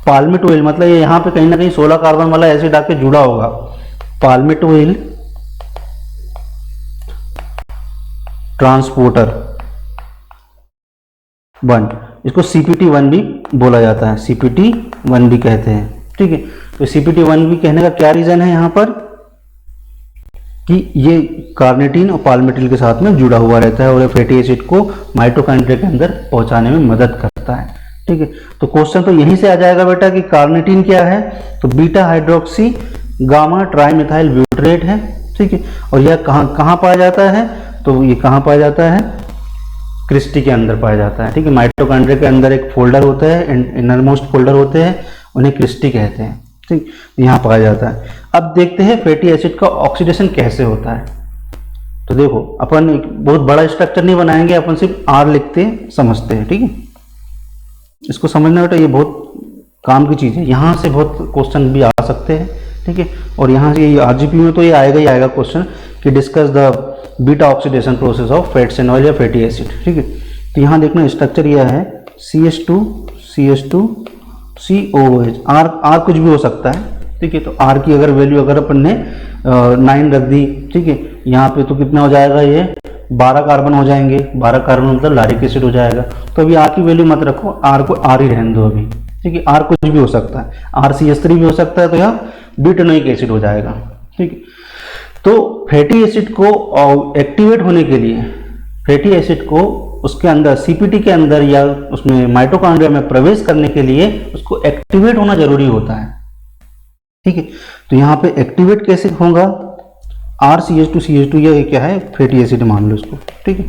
पाल्मिटोइल, मतलब ये यहाँ पे कहीं ना कहीं 16 कार्बन वाला एसिड आके जुड़ा होगा, पाल्मिटोइल ट्रांसपोर्टर 1, इसको CPT1 भी बोला जाता है, CPT1 भी कहते हैं, ठीक है। तो CPT1 भी कहने का क्या रीजन है यहाँ पर? कि ये कार्निटीन और पाल्मिटोइल के साथ में जुड़ा हुआ रहता है और ये फैटी एसिड को माइटोकॉन्ड्रिया के अंदर पहुंचाने में मदद करता है, ठीक है। तो क्वेश्चन तो यहीं से आ जाएगा बेटा कि कार्निटीन क्या है? तो beta hydroxy gamma tri methyl butyrate है, ठीक है। और यह कहाँ पाया जाता है? तो ये कहाँ पाया जाता है? क्रिस्टी के अंदर पाया जाता है, ठीक है। माइटोकॉन्ड्रिया के अंदर एक फोल्डर होता है, इनरमोस्ट फोल्डर होते हैं, उन्हें क्रिस्टी कहते हैं, ठीक, यहाँ पाया जाता है। अब देखते हैं फैटी एसिड का ऑक्सीडेशन कैसे होता है। तो देखो, अपन एक बहुत बड़ा स्ट्रक्चर नहीं बनाएंगे, अपन सिर्फ R लिखते समझते हैं, ठीक है। इसको समझना बेटा, ये बहुत काम की चीज़ है, यहाँ से बहुत क्वेश्चन भी आ सकते हैं, ठीक है। और यहाँ से RGP में तो ये आएगा ही आएगा क्वेश्चन कि discuss the beta oxidation process of fats and oil या फैटी एसिड, ठीक है। तो यहाँ देखना स्ट्रक्चर यह है CH2 COOH, R कुछ भी हो सकता है, ठीक है। तो R की अगर वैल्यू अगर अपन ने 9 रख दी, ठीक है, यहाँ पे तो कितना हो जाएगा? ये 12 कार्बन हो जाएंगे, 12 कार्बन मतलब लैरिक एसिड हो जाएगा। तो अभी R की वैल्यू मत रखो, R को R ही रहने दो अभी, ठीक है। R कुछ भी हो सकता है, RCH3 भी हो सकता है, तो यह ब्यूटेनोइक एसिड हो जाएगा, ठीक है। तो फैटी एसिड को एक्टिवेट होने के लिए, फैटी एसिड को उसके अंदर CPT के अंदर या उसमें माइटोकॉन्ड्रिया में प्रवेश करने के लिए उसको एक्टिवेट होना जरूरी होता है, ठीक है। तो यहाँ पे एक्टिवेट कैसे होगा? RCH2 यह क्या है? फैटी एसिड मान लो इसको, ठीक है।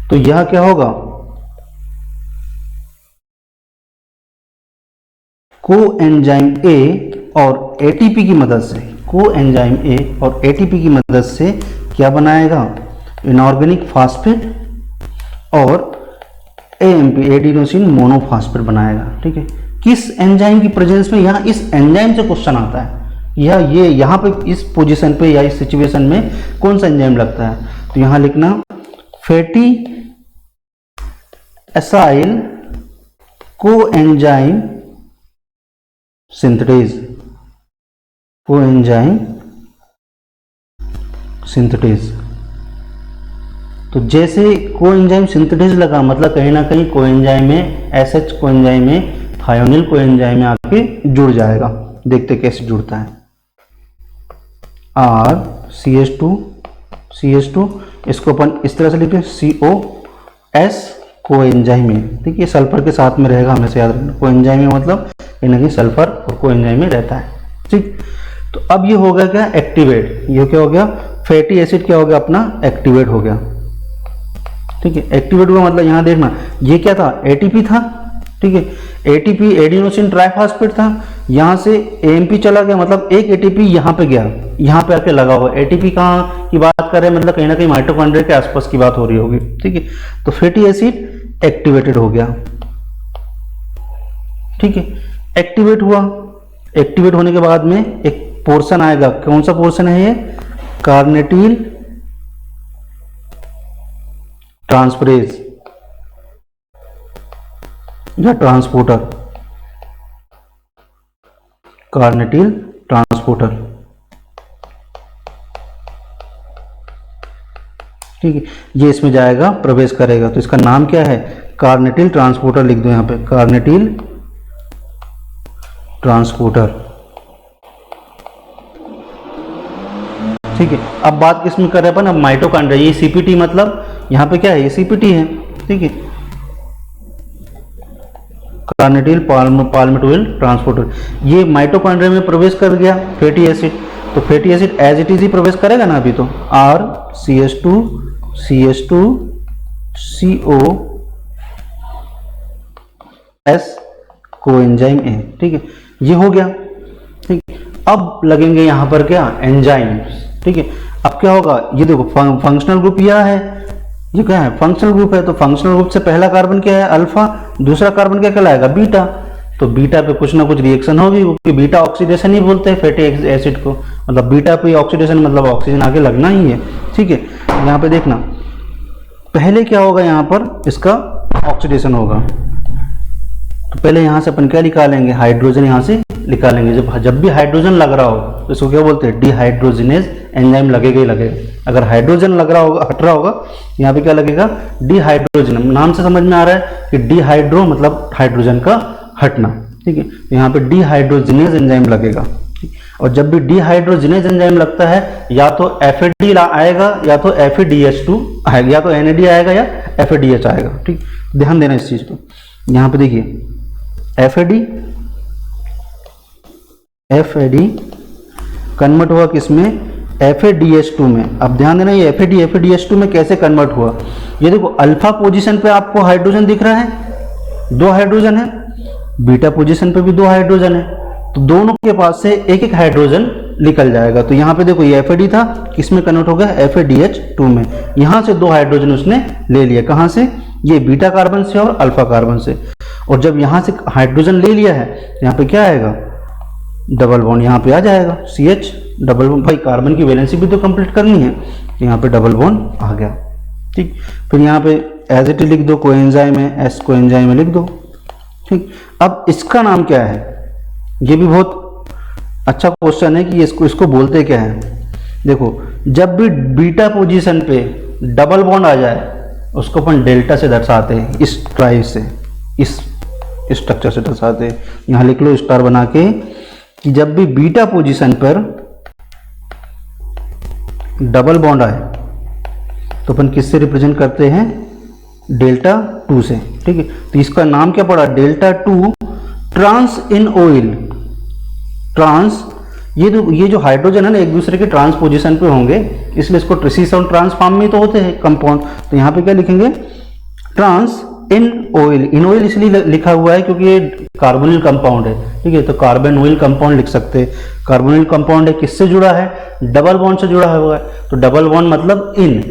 तो यह क्या होगा? कोएंजाइम A और ATP की मदद से, कोएंजाइम A और ATP की मदद से क्या बनाएगा? इनऑर्गेनिक फास्फेट और AMP एडिनोसिन मोनोफास्फेट बनाएगा, ठीक है। किस एंजाइम की प्रेजेंस में? यहाँ इस एंजाइम से क्वेश्चन आता है, ये यहाँ पे इस पोजीशन पे या इस सिचुएशन में कौन सा एंजाइम लगता है? तो यहाँ लिखना fatty acyl coenzyme synthetase, coenzyme synthetase. तो जैसे कोएंजाइम सिंथेटेज लगा मतलब कहीं ना कहीं कोएंजाइम में एसएच कोएंजाइम में थायोनिल कोएंजाइम में आके जुड़ जाएगा। देखते कैसे जुड़ता है। CH2 इसको अपन इस तरह से लिखते हैं COS कोएंजाइम में। ठीक है, सल्फर के साथ में रहेगा, हमेशा याद रखना। कोएंजाइम में मतलब कहीं ना कहीं सल्फर और कोएंजाइम में रहता है। ठीक, तो अब ये हो गया क्या, एक्टिवेट। ये क्या हो गया, फैटी एसिड क्या हो गया अपना, एक्टिवेट हो गया। ठीक है, एक्टिवेट हुआ मतलब यहां देखना ये क्या था, एटीपी था। ठीक है, एटीपी एडिनोसिन ट्राइफॉस्फेट था, यहां से एएमपी चला गया मतलब एक एटीपी यहां पे गया, यहां पे आके लगा हुआ। एटीपी कहां की बात कर रहे हैं, मतलब कहीं ना कहीं माइटोकॉन्ड्रिया के आसपास की बात हो रही होगी। ठीक है, तो फैटी एसिड एक्टिवेटेड हो गया। ठीक है, एक्टिवेट हुआ। एक्टिवेट होने के बाद में एक पोर्शन आएगा, कौन सा पोर्शन है ये, कार्नेटिल ट्रांसफरेज या ट्रांसपोर्टर, कार्नेटिल ट्रांसपोर्टर। ठीक है, ये इसमें जाएगा, प्रवेश करेगा। तो इसका नाम क्या है, कार्नेटिल ट्रांसपोर्टर लिख दो यहां पे, कार्नेटिल ट्रांसपोर्टर। ठीक है, अब बात किस में कर रहे हैं अपन, अब माइटोकॉन्ड्रिया। ये सीपीटी मतलब यहां पे क्या है, ये सीपीटी है। ठीक है, कार्नेटिल पाल्मिटोइल ट्रांसपोर्टर। ये माइटोकॉन्ड्रिया में प्रवेश कर गया फैटी एसिड, तो fatty acid as it is ही प्रवेश करेगा ना अभी तो। CH2 COS coenzyme A। ठीक है, ये हो गया। ठीक, अब लगेंगे यहां पर क्या, एंजाइम्स। ठीक है, अब क्या होगा, ये देखो फंक्शनल ग्रुप यह है, ये क्या है, फंक्शनल ग्रुप है। तो फंक्शनल ग्रुप से पहला कार्बन क्या है, अल्फा, दूसरा कार्बन क्या कहलाएगा, बीटा। तो बीटा पे कुछ ना कुछ रिएक्शन होगी, क्योंकि बीटा ऑक्सीडेशन ही बोलते हैं फैटी एसिड को, मतलब बीटा पे ऑक्सीडेशन मतलब ऑक्सीजन आगे लगना ही है। ठीक है, यहाँ पे देखना पहले क्या होगा, यहाँ पर इसका ऑक्सीडेशन होगा। तो पहले यहाँ से अपन क्या निकालेंगे, हाइड्रोजन यहाँ से निकालेंगे। जब भी हाइड्रोजन लग रहा हो तो इसको क्या बोलते हैं, डिहाइड्रोजिनेज एंजाइम लगेगा ही लगेगा। अगर हाइड्रोजन लग रहा होगा, हट रहा होगा, यहाँ पे क्या लगेगा, डिहाइड्रोजन। नाम से समझ में आ रहा है कि डिहाइड्रो मतलब हाइड्रोजन का हटना। ठीक है, तो यहाँ पे डिहाइड्रोजिनेज एंजाइम लगेगा। और जब भी डिहाइड्रोजिनेज एंजाइम लगता है, या तो FAD आएगा या तो FADH2 आएगा, या तो NAD आएगा या FADH आएगा। ठीक, ध्यान देना इस चीज को। यहाँ पे देखिए FAD कन्वर्ट हुआ किसमें, FADH2 में। अब ध्यान देना ये FADH2 में कैसे कन्वर्ट हुआ। ये देखो अल्फा पोजीशन पे आपको हाइड्रोजन दिख रहा है, 2 हाइड्रोजन है, बीटा पोजीशन पे भी 2 हाइड्रोजन है, तो दोनों के पास से एक एक हाइड्रोजन निकल जाएगा। तो यहाँ पे देखो ये FAD था, किसमें कन्वर्ट हो गया, FADH2 में। यहाँ से 2 हाइड्रोजन उसने ले लिया, कहाँ से, ये बीटा कार्बन से और अल्फा कार्बन से। और जब यहाँ से हाइड्रोजन ले लिया है, यहाँ पे क्या आएगा, डबल बॉन्ड यहाँ पे आ जाएगा, CH डबल बॉन्ड। भाई कार्बन की वैलेंसी भी तो कंप्लीट करनी है, तो यहाँ पे डबल बॉन्ड आ गया। ठीक, फिर यहाँ पे एज इट लिख दो, कोएंजाइम है, S कोएंजाइम लिख दो। ठीक, अब इसका नाम क्या है, ये भी बहुत अच्छा क्वेश्चन है कि इसको बोलते क्या है। देखो जब भी बीटा पोजीशन पे डबल बॉन्ड आ जाए, उसको अपन डेल्टा से दर्शाते हैं, इस ट्राई से, इस स्ट्रक्चर से दर्शाते हैं। यहाँ लिख लो स्टार बना के कि जब भी बीटा पोजीशन पर डबल बॉन्ड आए तो अपन किससे रिप्रेजेंट करते हैं, डेल्टा 2 से। ठीक है, तो इसका नाम क्या पड़ा, delta 2 trans enoyl. Trans, ये जो हाइड्रोजन है ना एक दूसरे के ट्रांस पोजीशन पे होंगे, इसलिए इसको ट्रिसिस और ट्रांस फॉर्म में तो होते हैं कंपाउंड। तो यहाँ पे क्या लिखेंगे, trans enoyl. Enoyl इसलिए लिखा हुआ है क्योंकि ये कार्बोनिल कंपाउंड है। ठीक है, तो कार्बन ऑयल कंपाउंड लिख सकते हैं। कार्बोनिल कंपाउंड है, किससे जुड़ा है, डबल बॉन्ड से जुड़ा हुआ है। तो डबल बॉन्ड मतलब इन,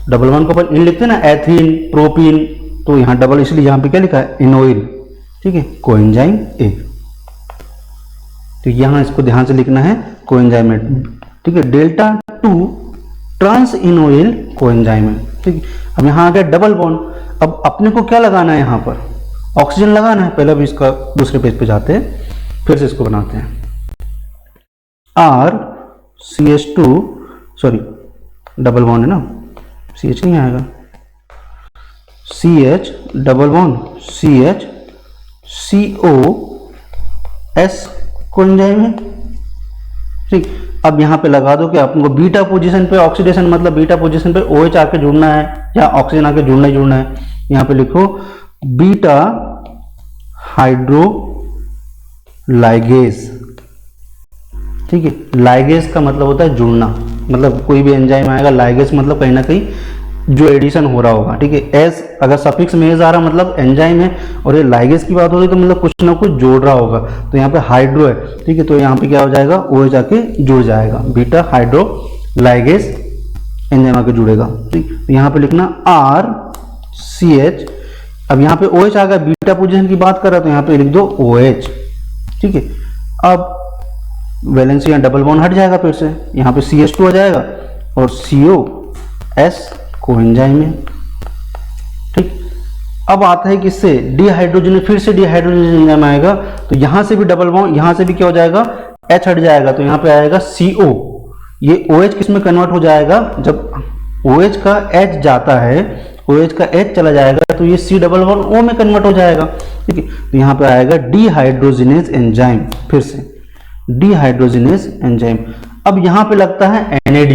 डबल बॉन्ड को अपन इन लिखते हैं ना, एथीन, प्रोपीन, तो यहाँ डबल, इसलिए यहाँ पे क्या लिखा है, इन ऑयल। ठीक है, कोएंजाइम A। तो यहाँ इसको ध्यान से लिखना है, कोएंजाइम A। ठीक है, delta 2 trans enoyl coenzyme A। ठीक है, अब यहाँ आ गया डबल बॉन्ड, अब अपने को क्या लगाना है यहाँ पर, ऑक्सीजन लगाना है। पहले भी इसका दूसरे पेज पे जाते हैं, फिर से इसको बनाते हैं। RCH2 सॉरी डबल बॉन्ड है ना, CH नहीं आएगा, CH double bond CH COS coenzyme है, ठीक। अब यहाँ पे लगा दो कि आपको बीटा पोजीशन पे ऑक्सीडेशन मतलब बीटा पोजीशन पे OH आके जुड़ना है या ऑक्सीजन आके जुड़ना ही जुड़ना है। यहाँ पे लिखो बीटा हाइड्रोलाइगेज, ठीक है। लाइगेज का मतलब होता है जुड़ना, मतलब कोई भी एंजाइम आएगा, लाइगेज मतलब कहीं ना कहीं जो एडिशन हो रहा होगा, ठीक है। एस अगर सफिक्स में एज आ रहा मतलब एंजाइम है, और ये लाइगेज की बात हो रही तो मतलब कुछ ना कुछ जोड़ रहा होगा। तो यहाँ पे हाइड्रो है, ठीक है, तो यहाँ पे क्या हो जाएगा, OH जाके जुड़ जाएगा, बीटा हाइड्रोलाइगेज एंजाइम आके जुड़ेगा, ठीक। तो यहाँ पे लिखना RCH, अब यहाँ पे OH आ गया, बीटा पोजीशन की बात कर रहा तो यहाँ पे लिख दो OH, ठीक है। अब वैलेंसी या डबल बॉन्ड हट जाएगा, फिर से यहाँ पे CH2 आ जाएगा और COS कोएंजाइम है, ठीक। अब आता है किससे, डिहाइड्रोजन, फिर से डिहाइड्रोजन एंजाइम आएगा, तो यहां से भी डबल बॉन्ड, यहां से भी क्या हो जाएगा, H हट जाएगा, तो यहाँ पे आएगा CO, ये OH किस में कन्वर्ट हो जाएगा, जब OH का H जाता है, OH का H चला जाएगा तो ये C डबल बॉन्ड O में कन्वर्ट हो जाएगा, ठीक है। तो यहाँ पे आएगा डिहाइड्रोजिनेज एंजाइम, फिर से डिहाइड्रोजिनेज एंजाइम। अब यहाँ पे लगता है NAD,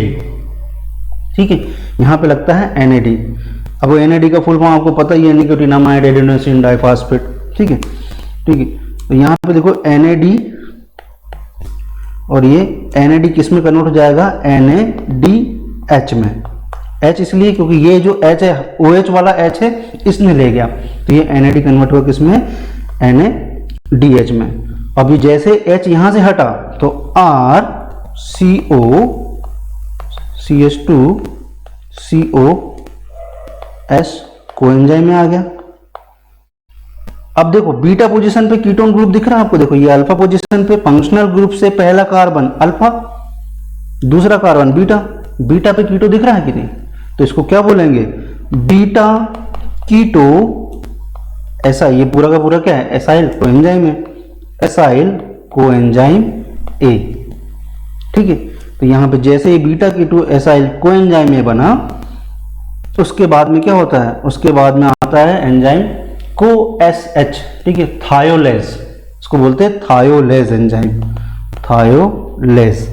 ठीक है, यहाँ पे लगता है NAD। अब वो NAD का फुल फॉर्म आपको पता ही है, निकोटिनामाइड एडेनोसिन डाइफॉस्फेट, ठीक है, ठीक है। तो यहाँ पे देखो NAD, और ये NAD किस में कन्वर्ट हो जाएगा, NADH में। H इसलिए क्योंकि ये जो H है, OH वाला H है, इसमें ले गया, तो ये NAD कन्वर्ट हुआ किसमें, NADH में। अभी जैसे H यहां से हटा तो RCO CH2 COS कोएंजाइम में आ गया। अब देखो बीटा पोजीशन पे कीटोन ग्रुप दिख रहा है आपको, देखो ये अल्फा पोजीशन पे फंक्शनल ग्रुप से पहला कार्बन अल्फा, दूसरा कार्बन बीटा, बीटा पे कीटो दिख रहा है कि नहीं, तो इसको क्या बोलेंगे, बीटा कीटो ऐसा, ये पूरा का पूरा क्या है, एसाइल कोएंजाइम है, एसाइल कोएंजाइम A, ठीक है। तो यहां पे जैसे ये beta keto acyl coenzyme A बना, उसके बाद में क्या होता है, उसके बाद में आता है एंजाइम CoSH, ठीक है, थायोलेज, इसको बोलते हैं थायोलेज एंजाइम, थायोलेज,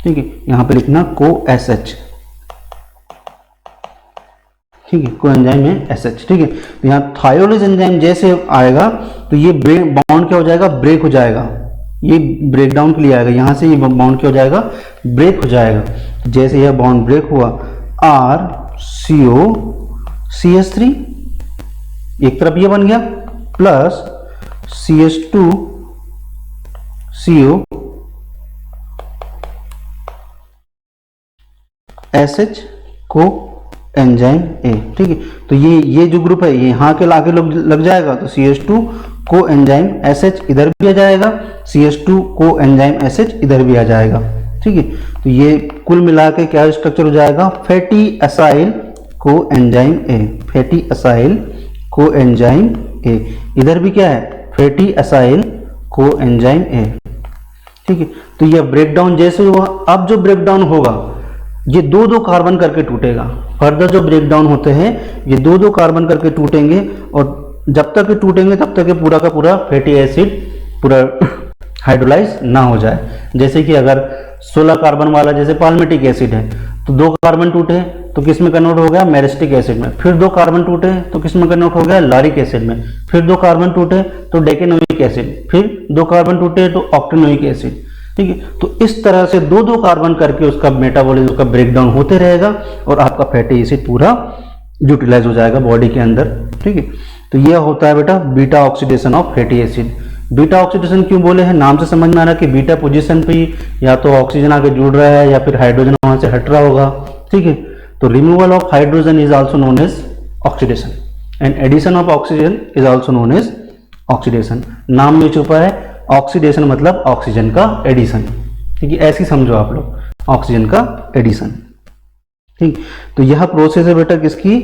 ठीक है। यहां पे लिखना CoSH, ठीक है, कोएंजाइम है SH, ठीक है। तो यहाँ थायोलेज एंजाइम जैसे आएगा तो ये बॉन्ड क्या हो जाएगा, ब्रेक हो जाएगा, ये ब्रेक डाउन के लिए आएगा, यहां से ये बॉन्ड क्या हो जाएगा, ब्रेक हो जाएगा। जैसे यह बॉन्ड ब्रेक हुआ, RCO CH3 एक तरफ ये बन गया, प्लस CH2 CO SH को एंजाइम A, ठीक है। तो ये जो ग्रुप है ये यहाँ के लाके लग जाएगा, तो CH2 को एंजाइम SH इधर भी आ जाएगा, CH2 को एंजाइम SH इधर भी आ जाएगा, ठीक है। तो ये कुल मिला के क्या स्ट्रक्चर हो जाएगा, फैटी असाइल को एंजाइम A, फैटी असाइल को एंजाइम A, इधर भी क्या है, फैटी असाइल को एंजाइम A, ठीक है। तो यह ब्रेकडाउन जैसे हुआ, अब जो ब्रेकडाउन होगा ये दो दो कार्बन करके टूटेगा, फर्दर जो ब्रेकडाउन होते हैं ये दो दो कार्बन करके टूटेंगे, और जब तक ये टूटेंगे तब तक ये पूरा का पूरा फैटी एसिड पूरा हाइड्रोलाइज ना हो जाए। जैसे कि अगर 16 कार्बन वाला जैसे पाल्मिटिक एसिड है, तो दो कार्बन टूटे तो किस में कन्वर्ट हो गया, मैरिस्टिक एसिड में, फिर दो कार्बन टूटे तो किस में कन्वर्ट हो गया, लॉरिक एसिड में, फिर दो कार्बन टूटे तो डेकेनोइक एसिड, फिर दो कार्बन टूटे तो ऑक्टेनोइक एसिड, ठीक है। तो इस तरह से दो दो कार्बन करके उसका मेटाबॉलिज्म का ब्रेकडाउन होते रहेगा और आपका फैटी एसिड पूरा यूटिलाइज हो जाएगा बॉडी के अंदर, ठीक है। तो यह होता है बेटा beta oxidation of fatty acid. Beta oxidation क्यों बोले हैं, नाम से समझ में आ रहा है कि बीटा पोजीशन पे या तो ऑक्सीजन आके जुड़ रहा है या फिर हाइड्रोजन वहां से हट रहा होगा, ठीक है। तो removal of hydrogen is also known as oxidation and addition of oxygen is also known as oxidation. नाम में छुपा है ऑक्सीडेशन मतलब ऑक्सीजन का एडिशन, ठीक है, ऐसे समझो आप लोग, ऑक्सीजन का एडिशन, ठीक। तो यह प्रोसेस है बेटा किसकी,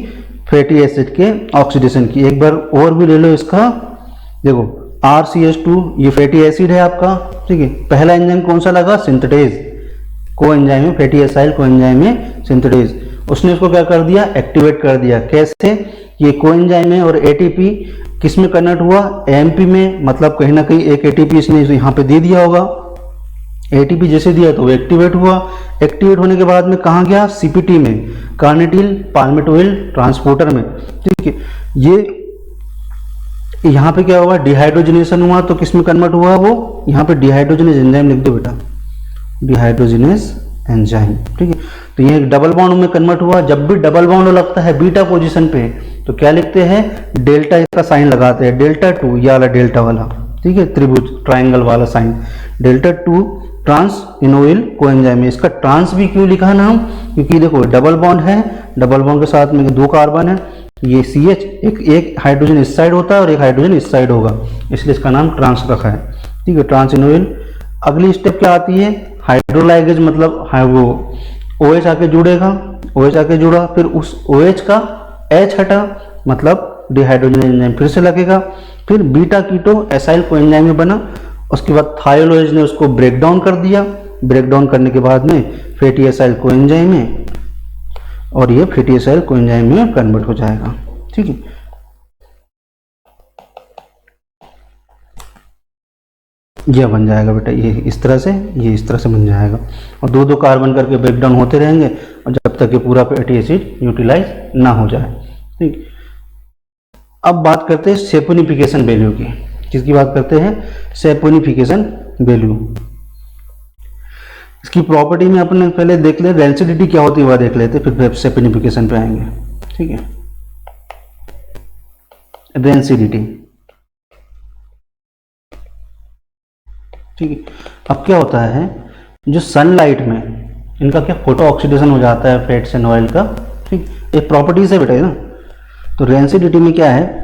फैटी एसिड के ऑक्सीडेशन की। एक बार और भी ले लो इसका, देखो RCH2 ये फैटी एसिड है आपका, ठीक है। पहला एंजाइम कौन सा लगा, सिंथेटेज, को एंजाइम है, फैटी एसाइल को एंजाइम है सिंथेटेज। उसने इसको क्या कर दिया, एक्टिवेट कर दिया। कैसे, ये को एंजाइम है और ATP किस में कन्वर्ट हुआ, AMP में, मतलब कहीं ना कहीं एक ATP इसने यहाँ पे दे दिया होगा। ATP जैसे दिया तो वो एक्टिवेट हुआ। एक्टिवेट होने के बाद में कहाँ गया, CPT में, कार्निटिल पाल्मिटोइल ट्रांसपोर्टर में, ठीक है। ये यहाँ पे क्या हुआ, डिहाइड्रोजनेशन हुआ, तो किस में कन्वर्ट हुआ वो, यहाँ पे डिहाइड्रोजनेज एंजाइम लिख दो बेटा, डिहाइड्रोजनेज एंजाइम, ठीक है। तो ये डबल बॉन्ड में कन्वर्ट हुआ। जब भी डबल बॉन्ड लगता है बीटा पोजीशन पे तो क्या लिखते हैं, डेल्टा का साइन लगाते हैं, डेल्टा 2 ये वाला डेल्टा वाला, ठीक है, त्रिभुज ट्राइंगल वाला साइन, डेल्टा 2 ट्रांस इनोइल को एंजाइम है। इसका ट्रांस भी क्यों लिखा नाम, क्योंकि देखो डबल बॉन्ड है, डबल बॉन्ड के साथ में 2 कार्बन है, ये CH, एक हाइड्रोजन इस साइड होता है और एक हाइड्रोजन इस साइड होगा, इसलिए इसका नाम ट्रांस रखा है, ठीक है, ट्रांस इनोइल। अगली स्टेप क्या आती है, हाइड्रोलाइगेज, मतलब वो OH आके जुड़ेगा, OH आके जुड़ा, फिर उस OH का H हटा, मतलब डिहाइड्रोजन एंजाइम फिर से लगेगा, फिर बीटा कीटो एसाइल को एंजाइम में बना। उसके बाद थायोलोइज ने उसको ब्रेक डाउन कर दिया, ब्रेक डाउन करने के बाद में फैटी एसाइल को एंजाइम में, और ये फैटी एसाइल को एंजाइम में कन्वर्ट हो जाएगा, ठीक है। यह बन जाएगा बेटा, ये इस तरह से, ये इस तरह से बन जाएगा, और 2-2 कार्बन करके ब्रेक डाउन होते रहेंगे और जब तक ये पूरा फैटी एसिड यूटिलाइज ना हो जाए, ठीक। अब बात करते हैं सेपोनिफिकेशन वैल्यू की। किसकी बात करते हैं, सेपोनिफिकेशन वैल्यू। इसकी प्रॉपर्टी में अपने पहले देख ले, डेंसिटी क्या होती है वह देख लेते, फिर सेपोनिफिकेशन पे आएंगे, ठीक है। डेंसिटी, ठीक है। अब क्या होता है, जो सनलाइट में इनका क्या फोटो ऑक्सीडेशन हो जाता है फैट्स एंड ऑयल का, ठीक, एक प्रॉपर्टीज है बेटा ना। तो रेंसिडिटी में क्या है,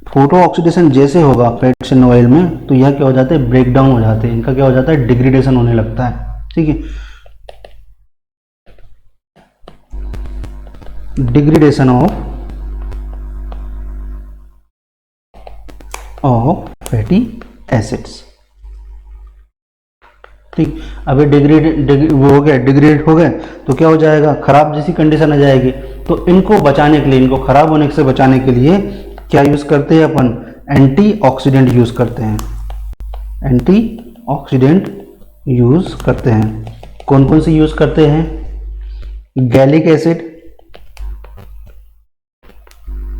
फोटो ऑक्सीडेशन जैसे होगा फैट्स एंड ऑयल में तो यह क्या हो जाता है, ब्रेक डाउन हो जाते हैं, इनका क्या हो जाता है, डिग्रेडेशन होने लगता है, ठीक है। डिग्रेडेशन ऑफ फैटी एसिड्स, ठीक। अब ये डिग्रेड हो गए, डिग्रेड हो गए तो क्या हो जाएगा, खराब जैसी कंडीशन आ जाएगी। तो इनको बचाने के लिए, इनको खराब होने से बचाने के लिए क्या यूज करते हैं अपन, एंटीऑक्सीडेंट यूज करते हैं, एंटीऑक्सीडेंट यूज करते हैं। कौन कौन सी यूज करते हैं, गैलिक एसिड,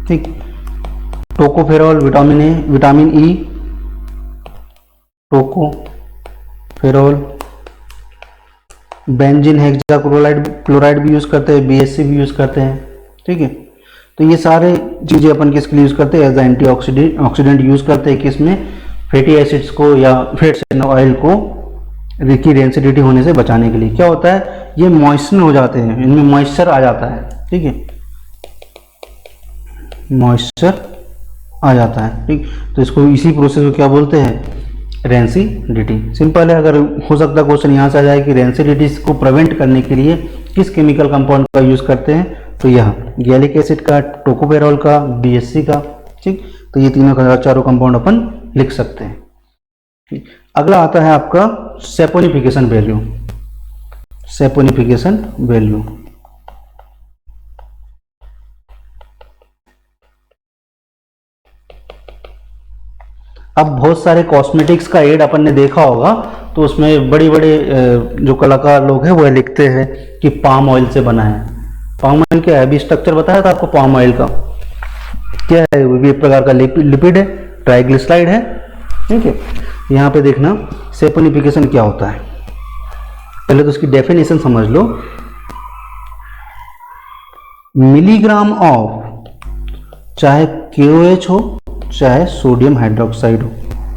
ठीक, tocopherol, vitamin E, tocopherol, benzene hexachloride भी यूज करते हैं, BHC भी यूज करते हैं, ठीक है। तो ये सारे चीजें अपन किसके लिए यूज करते हैं, एज ए एंटीऑक्सीडेंट यूज करते हैं, किसमें, फैटी एसिड्स को या फैट्स एंड ऑयल को की डेंसिटी होने से बचाने के लिए। क्या होता है, ये मॉइस्चर हो जाते हैं, इनमें मॉइस्चर आ जाता है, ठीक है, मॉइस्चर आ जाता है, ठीक। तो इसको इसी प्रोसेस को क्या बोलते हैं, रेंसिडिटी। सिंपल है, अगर हो सकता है क्वेश्चन यहाँ से आ जाए कि रेंसिडिटी को प्रिवेंट करने के लिए किस केमिकल कंपाउंड का यूज करते हैं, तो यह गैलिक एसिड का, टोकोफेरॉल का, BHC का, ठीक। तो ये तीनों चारों कंपाउंड अपन लिख सकते हैं, ठीक। अगला आता है आपका सेपोनिफिकेशन वैल्यू, सेपोनिफिकेशन वैल्यू। अब बहुत सारे कॉस्मेटिक्स का एड अपन ने देखा होगा, तो उसमें बड़े बड़े जो कलाकार लोग हैं वो लिखते हैं कि पाम ऑयल से बना है। पाम ऑयल क्या है, अभी स्ट्रक्चर बताया था आपको पाम ऑयल का, क्या है, वो भी एक प्रकार का लिपिड है, ट्राइग्लिसराइड है, ठीक है। यहाँ पे देखना सेपोनिफिकेशन क्या होता है, पहले तो उसकी डेफिनेशन समझ लो। मिलीग्राम ऑफ, चाहे KOH हो चाहे सोडियम हाइड्रोक्साइड हो,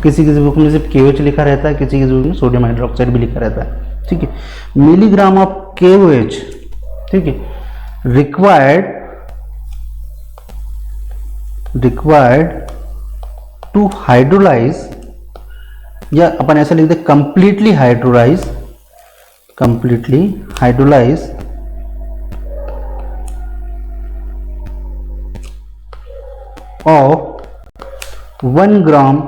किसी किसी बुक में सिर्फ KOH लिखा रहता है, किसी किसी बुक में सोडियम हाइड्रोक्साइड भी लिखा रहता है, ठीक है। मिलीग्राम ऑफ KOH, ठीक है, रिक्वायर्ड टू हाइड्रोलाइज, या अपन ऐसा लिखते हैं completely hydrolyse 1 of 1 gram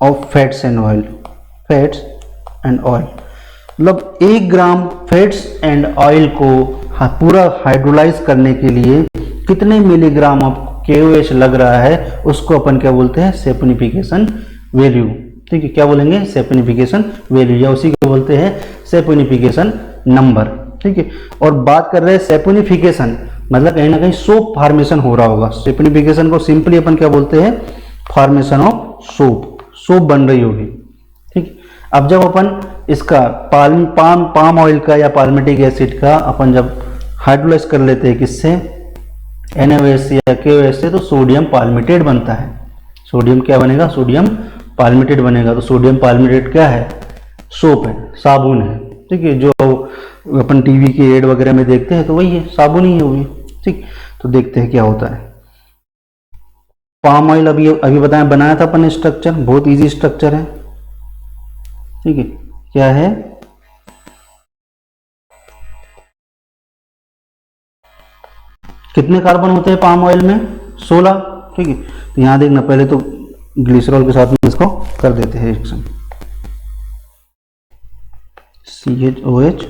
of fats and oil, fats and oil, मतलब 1 ग्राम फैट्स एंड ऑयल को पूरा हाइड्रोलाइज करने के लिए कितने मिलीग्राम ऑफ KOH लग रहा है, उसको अपन क्या बोलते हैं, सैपोनिफिकेशन वैल्यू। ठीक है, क्या बोलेंगे, सैपोनिफिकेशन वैल्यू, या उसी को बोलते हैं सैपोनिफिकेशन नंबर। ठीक है, और बात कर रहे हैं सैपोनिफिकेशन, मतलब कहीं ना कहीं सोप फॉर्मेशन हो रहा होगा। सैपोनिफिकेशन को सिंपली अपन क्या बोलते हैं, फॉर्मेशन ऑफ सोप, सोप बन रही होगी। ठीक, अब जब अपन इसका पाम ऑयल का या पाल्मिटिक एसिड का अपन जब हाइड्रोलाइज कर लेते हैं किससे, NaOH या KOH से, तो सोडियम पाल्मिटेट बनता है। सोडियम क्या बनेगा, सोडियम पाल्मिटेट बनेगा। तो सोडियम पाल्मिटेट क्या है, सोप है, साबुन है। ठीक है, जो अपन टीवी के एड वगैरह में देखते हैं तो वही है, साबुन ही होगी। ठीक, तो देखते हैं क्या होता है। पाम ऑयल अभी बताया, बनाया था अपन स्ट्रक्चर, बहुत इजी स्ट्रक्चर है। ठीक है, क्या है, कितने कार्बन होते हैं पाम ऑयल में, 16। ठीक है, तो यहां देखना, पहले तो ग्लिसरॉल के साथ में इसको कर देते हैं रिएक्शन, CHOH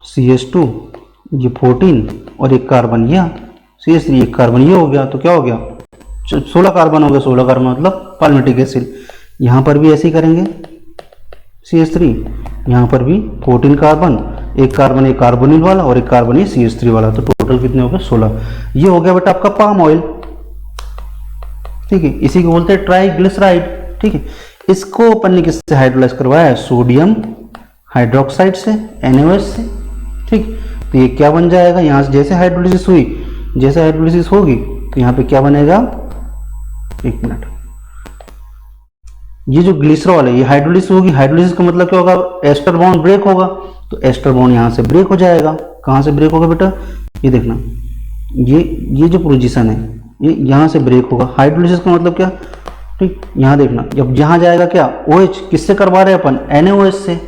CH2, ये 14 और एक कार्बन यह CH3, एक कार्बन ये हो गया, तो क्या हो गया, 16 कार्बन हो गया। 16 कार्बन मतलब पाल्मिटिक एसिड। यहाँ पर भी ऐसे ही करेंगे, CH3, यहाँ पर भी 14 कार्बन, एक कार्बन ये कार्बोनिल वाला और एक कार्बन ये CH3 वाला, तो टोटल कितने हो गए, 16। ये हो गया बेटा आपका पाम ऑयल। ठीक है, इसी को बोलते हैं ट्राइग्लिसराइड। ठीक है, इसको अपन ने किससे हाइड्रोलाइज करवाया है, सोडियम हाइड्रोक्साइड से, NaOH से। ठीक, तो ये क्या बन जाएगा, यहाँ से जैसे हाइड्रोलिसिस हुई, जैसे हाइड्रोलिसिस होगी तो यहाँ पे क्या बनेगा, एक मिनट, ये जो ग्लिसरॉल है ये हाइड्रोलिसिस होगी। हाइड्रोलिसिस का मतलब क्या होगा, एस्टर बॉन्ड ब्रेक होगा, तो एस्टर बॉन्ड यहाँ से ब्रेक हो जाएगा। कहाँ से ब्रेक होगा बेटा, ये देखना, ये जो पोजीशन है ये यहाँ से ब्रेक होगा। हाइड्रोलिसिस का मतलब क्या, ठीक, यहाँ देखना, जब यहाँ जाएगा क्या, OH, किससे करवा रहे हैं अपन, NaOH से।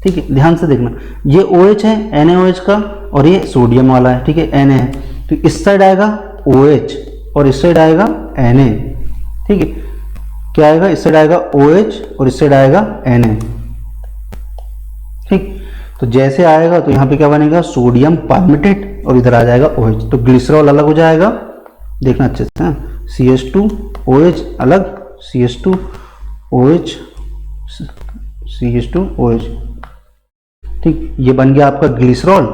ठीक है, ध्यान से देखना, ये OH है NaOH का और ये सोडियम वाला है। ठीक है, Na है, तो इस साइड आएगा OH और इस साइड आएगा Na। ठीक है, क्या आएगा, इस साइड आएगा OH और इस साइड आएगा Na। ठीक, तो जैसे आएगा तो यहाँ पे क्या बनेगा, सोडियम पाल्मिटेट और इधर आ जाएगा OH, तो ग्लिसरॉल अलग हो जाएगा। देखना अच्छे से, CH2OH अलग, CH2OH, CH2OH। ठीक, ये बन गया आपका ग्लिसरॉल।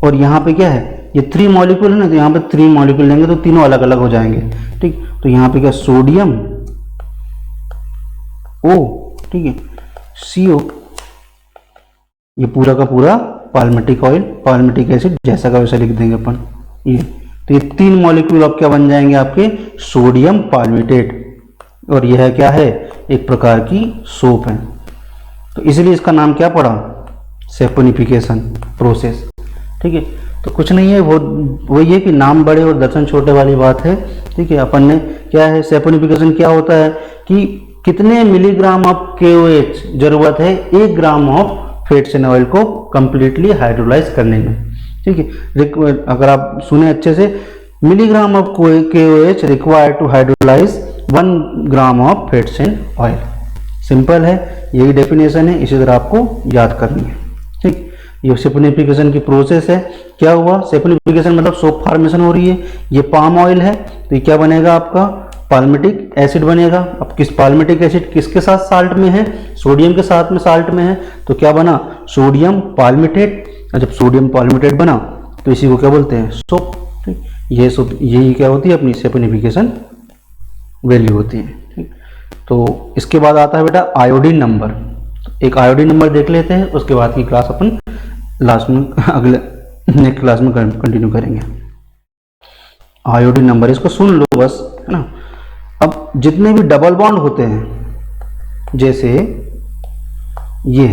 और यहाँ पे क्या है, ये 3 मॉलिक्यूल है ना, तो यहाँ पे 3 मॉलिक्यूल लेंगे तो तीनों अलग अलग हो जाएंगे। ठीक, तो यहाँ पे क्या, सोडियम O, ठीक है, CO, ये पूरा का पूरा पाल्मिटिक ऑयल, पाल्मिटिक एसिड जैसा का वैसा लिख देंगे अपन ये। तो ये 3 मॉलिक्यूल अब क्या बन जाएंगे आपके, सोडियम पाल्मिटेट, और यह क्या है, एक प्रकार की सोप है। तो इसलिए इसका नाम क्या पड़ा, सैपोनिफिकेशन प्रोसेस। ठीक है, तो कुछ नहीं है, वो ये कि नाम बड़े और दर्शन छोटे वाली बात है। ठीक है, अपन ने क्या है, सैपोनिफिकेशन क्या होता है कि कितने मिलीग्राम ऑफ KOH जरूरत है 1 gram of fats and oil को कंप्लीटली हाइड्रोलाइज करने में। ठीक है, अगर आप सुने अच्छे से, milligram of KOH required to hydrolyse 1 gram of fats and oil. Simple है, यही डेफिनेशन है, इसी तरह आपको याद करनी है। ठीक, ये सैपोनिफिकेशन की प्रोसेस है। क्या हुआ, सैपोनिफिकेशन मतलब सोप फॉर्मेशन हो रही है। ये पाम ऑयल है, तो ये क्या बनेगा आपका, पाल्मिटिक एसिड बनेगा। अब किस पाल्मिटिक एसिड किसके साथ साल्ट में है, सोडियम के साथ में साल्ट में है, तो क्या बना, सोडियम पाल्मिटेट। और जब सोडियम पाल्मिटेट बना तो इसी को क्या बोलते हैं, सोप। ठीक, ये सोप, यही क्या होती है, अपनी सैपोनिफिकेशन वैल्यू होती है। ठीक, तो इसके बाद आता है बेटा आयोडीन नंबर। एक आयोडीन नंबर देख लेते हैं, उसके बाद की क्लास अपन लास्ट में, अगले नेक्स्ट क्लास में कंटिन्यू करेंगे। आयोडीन नंबर, इसको सुन लो बस, है ना। अब जितने भी डबल बॉन्ड होते हैं, जैसे ये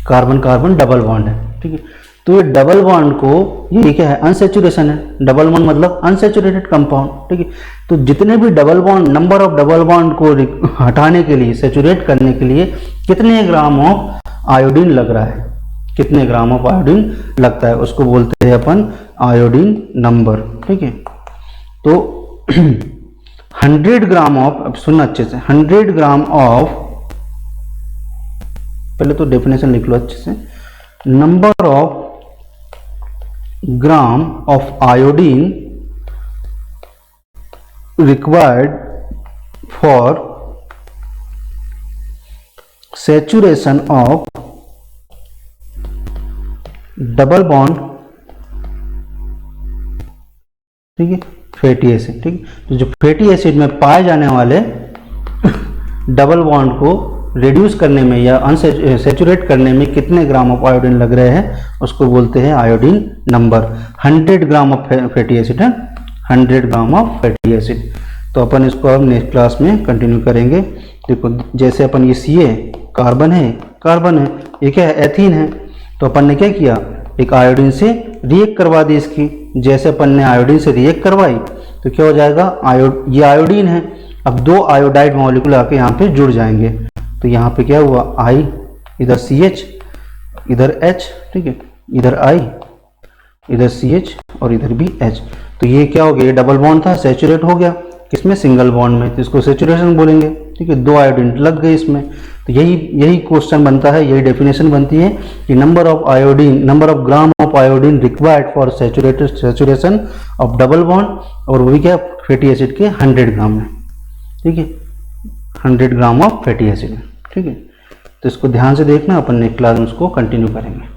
कार्बन कार्बन डबल बॉन्ड है, ठीक है, तो ये डबल बॉन्ड को, ये क्या है, अनसेचुरेशन है। डबल बॉन्ड मतलब अनसेचुरेटेड कंपाउंड, ठीक है। तो जितने भी double bond, number of double bond को हटाने के लिए, सेचुरेट करने के लिए कितने ग्राम ऑफ आयोडीन लग रहा है, कितने ग्राम ऑफ आयोडीन लगता है, उसको बोलते हैं अपन आयोडीन नंबर, ठीक है। तो 100 ग्राम ऑफ, अब सुनना अच्छे से, 100 ग्राम ऑफ, पहले तो डेफिनेशन लिख लो अच्छे से, number of gram of iodine required for saturation of double bond, ठीक है, फैटी एसिड, ठीक है। तो जो फैटी एसिड में पाए जाने वाले डबल बॉन्ड को रिड्यूस करने में या अनसेचुरेट करने में कितने ग्राम ऑफ आयोडीन लग रहे हैं, उसको बोलते हैं iodine number. 100 gram of fatty acid है, 100 ग्राम ऑफ फैटी एसिड। तो अपन इसको अब नेक्स्ट क्लास में कंटिन्यू करेंगे। देखो जैसे अपन ये Ca कार्बन है, ये क्या है, एथीन है। तो अपन ने क्या किया, एक आयोडीन से रिएक्ट करवा दी इसकी। जैसे अपन ने आयोडीन से रिएक्ट करवाई तो क्या हो जाएगा, ये आयोडीन है, अब 2 आयोडाइड मॉलिक्यूल आके यहाँ पे जुड़ जाएंगे। तो यहाँ पे क्या हुआ, I, इधर CH, इधर H, ठीक है, इधर I, इधर CH और इधर भी H। तो ये क्या हो गया, ये डबल बॉन्ड था, सेचुरेट हो गया किसमें, सिंगल बॉन्ड में, तो इसको सेचुरेशन बोलेंगे, ठीक है। 2 आयोडीन लग गए इसमें। तो यही क्वेश्चन बनता है, यही डेफिनेशन बनती है कि number of gram of iodine required for saturation of double bond, और वो भी क्या, फैटी एसिड के 100 ग्राम में, ठीक है, 100 ग्राम ऑफ फैटी एसिड, ठीक है। तो इसको ध्यान से देखना, अपन नेक्स्ट क्लास में उसको कंटिन्यू करेंगे।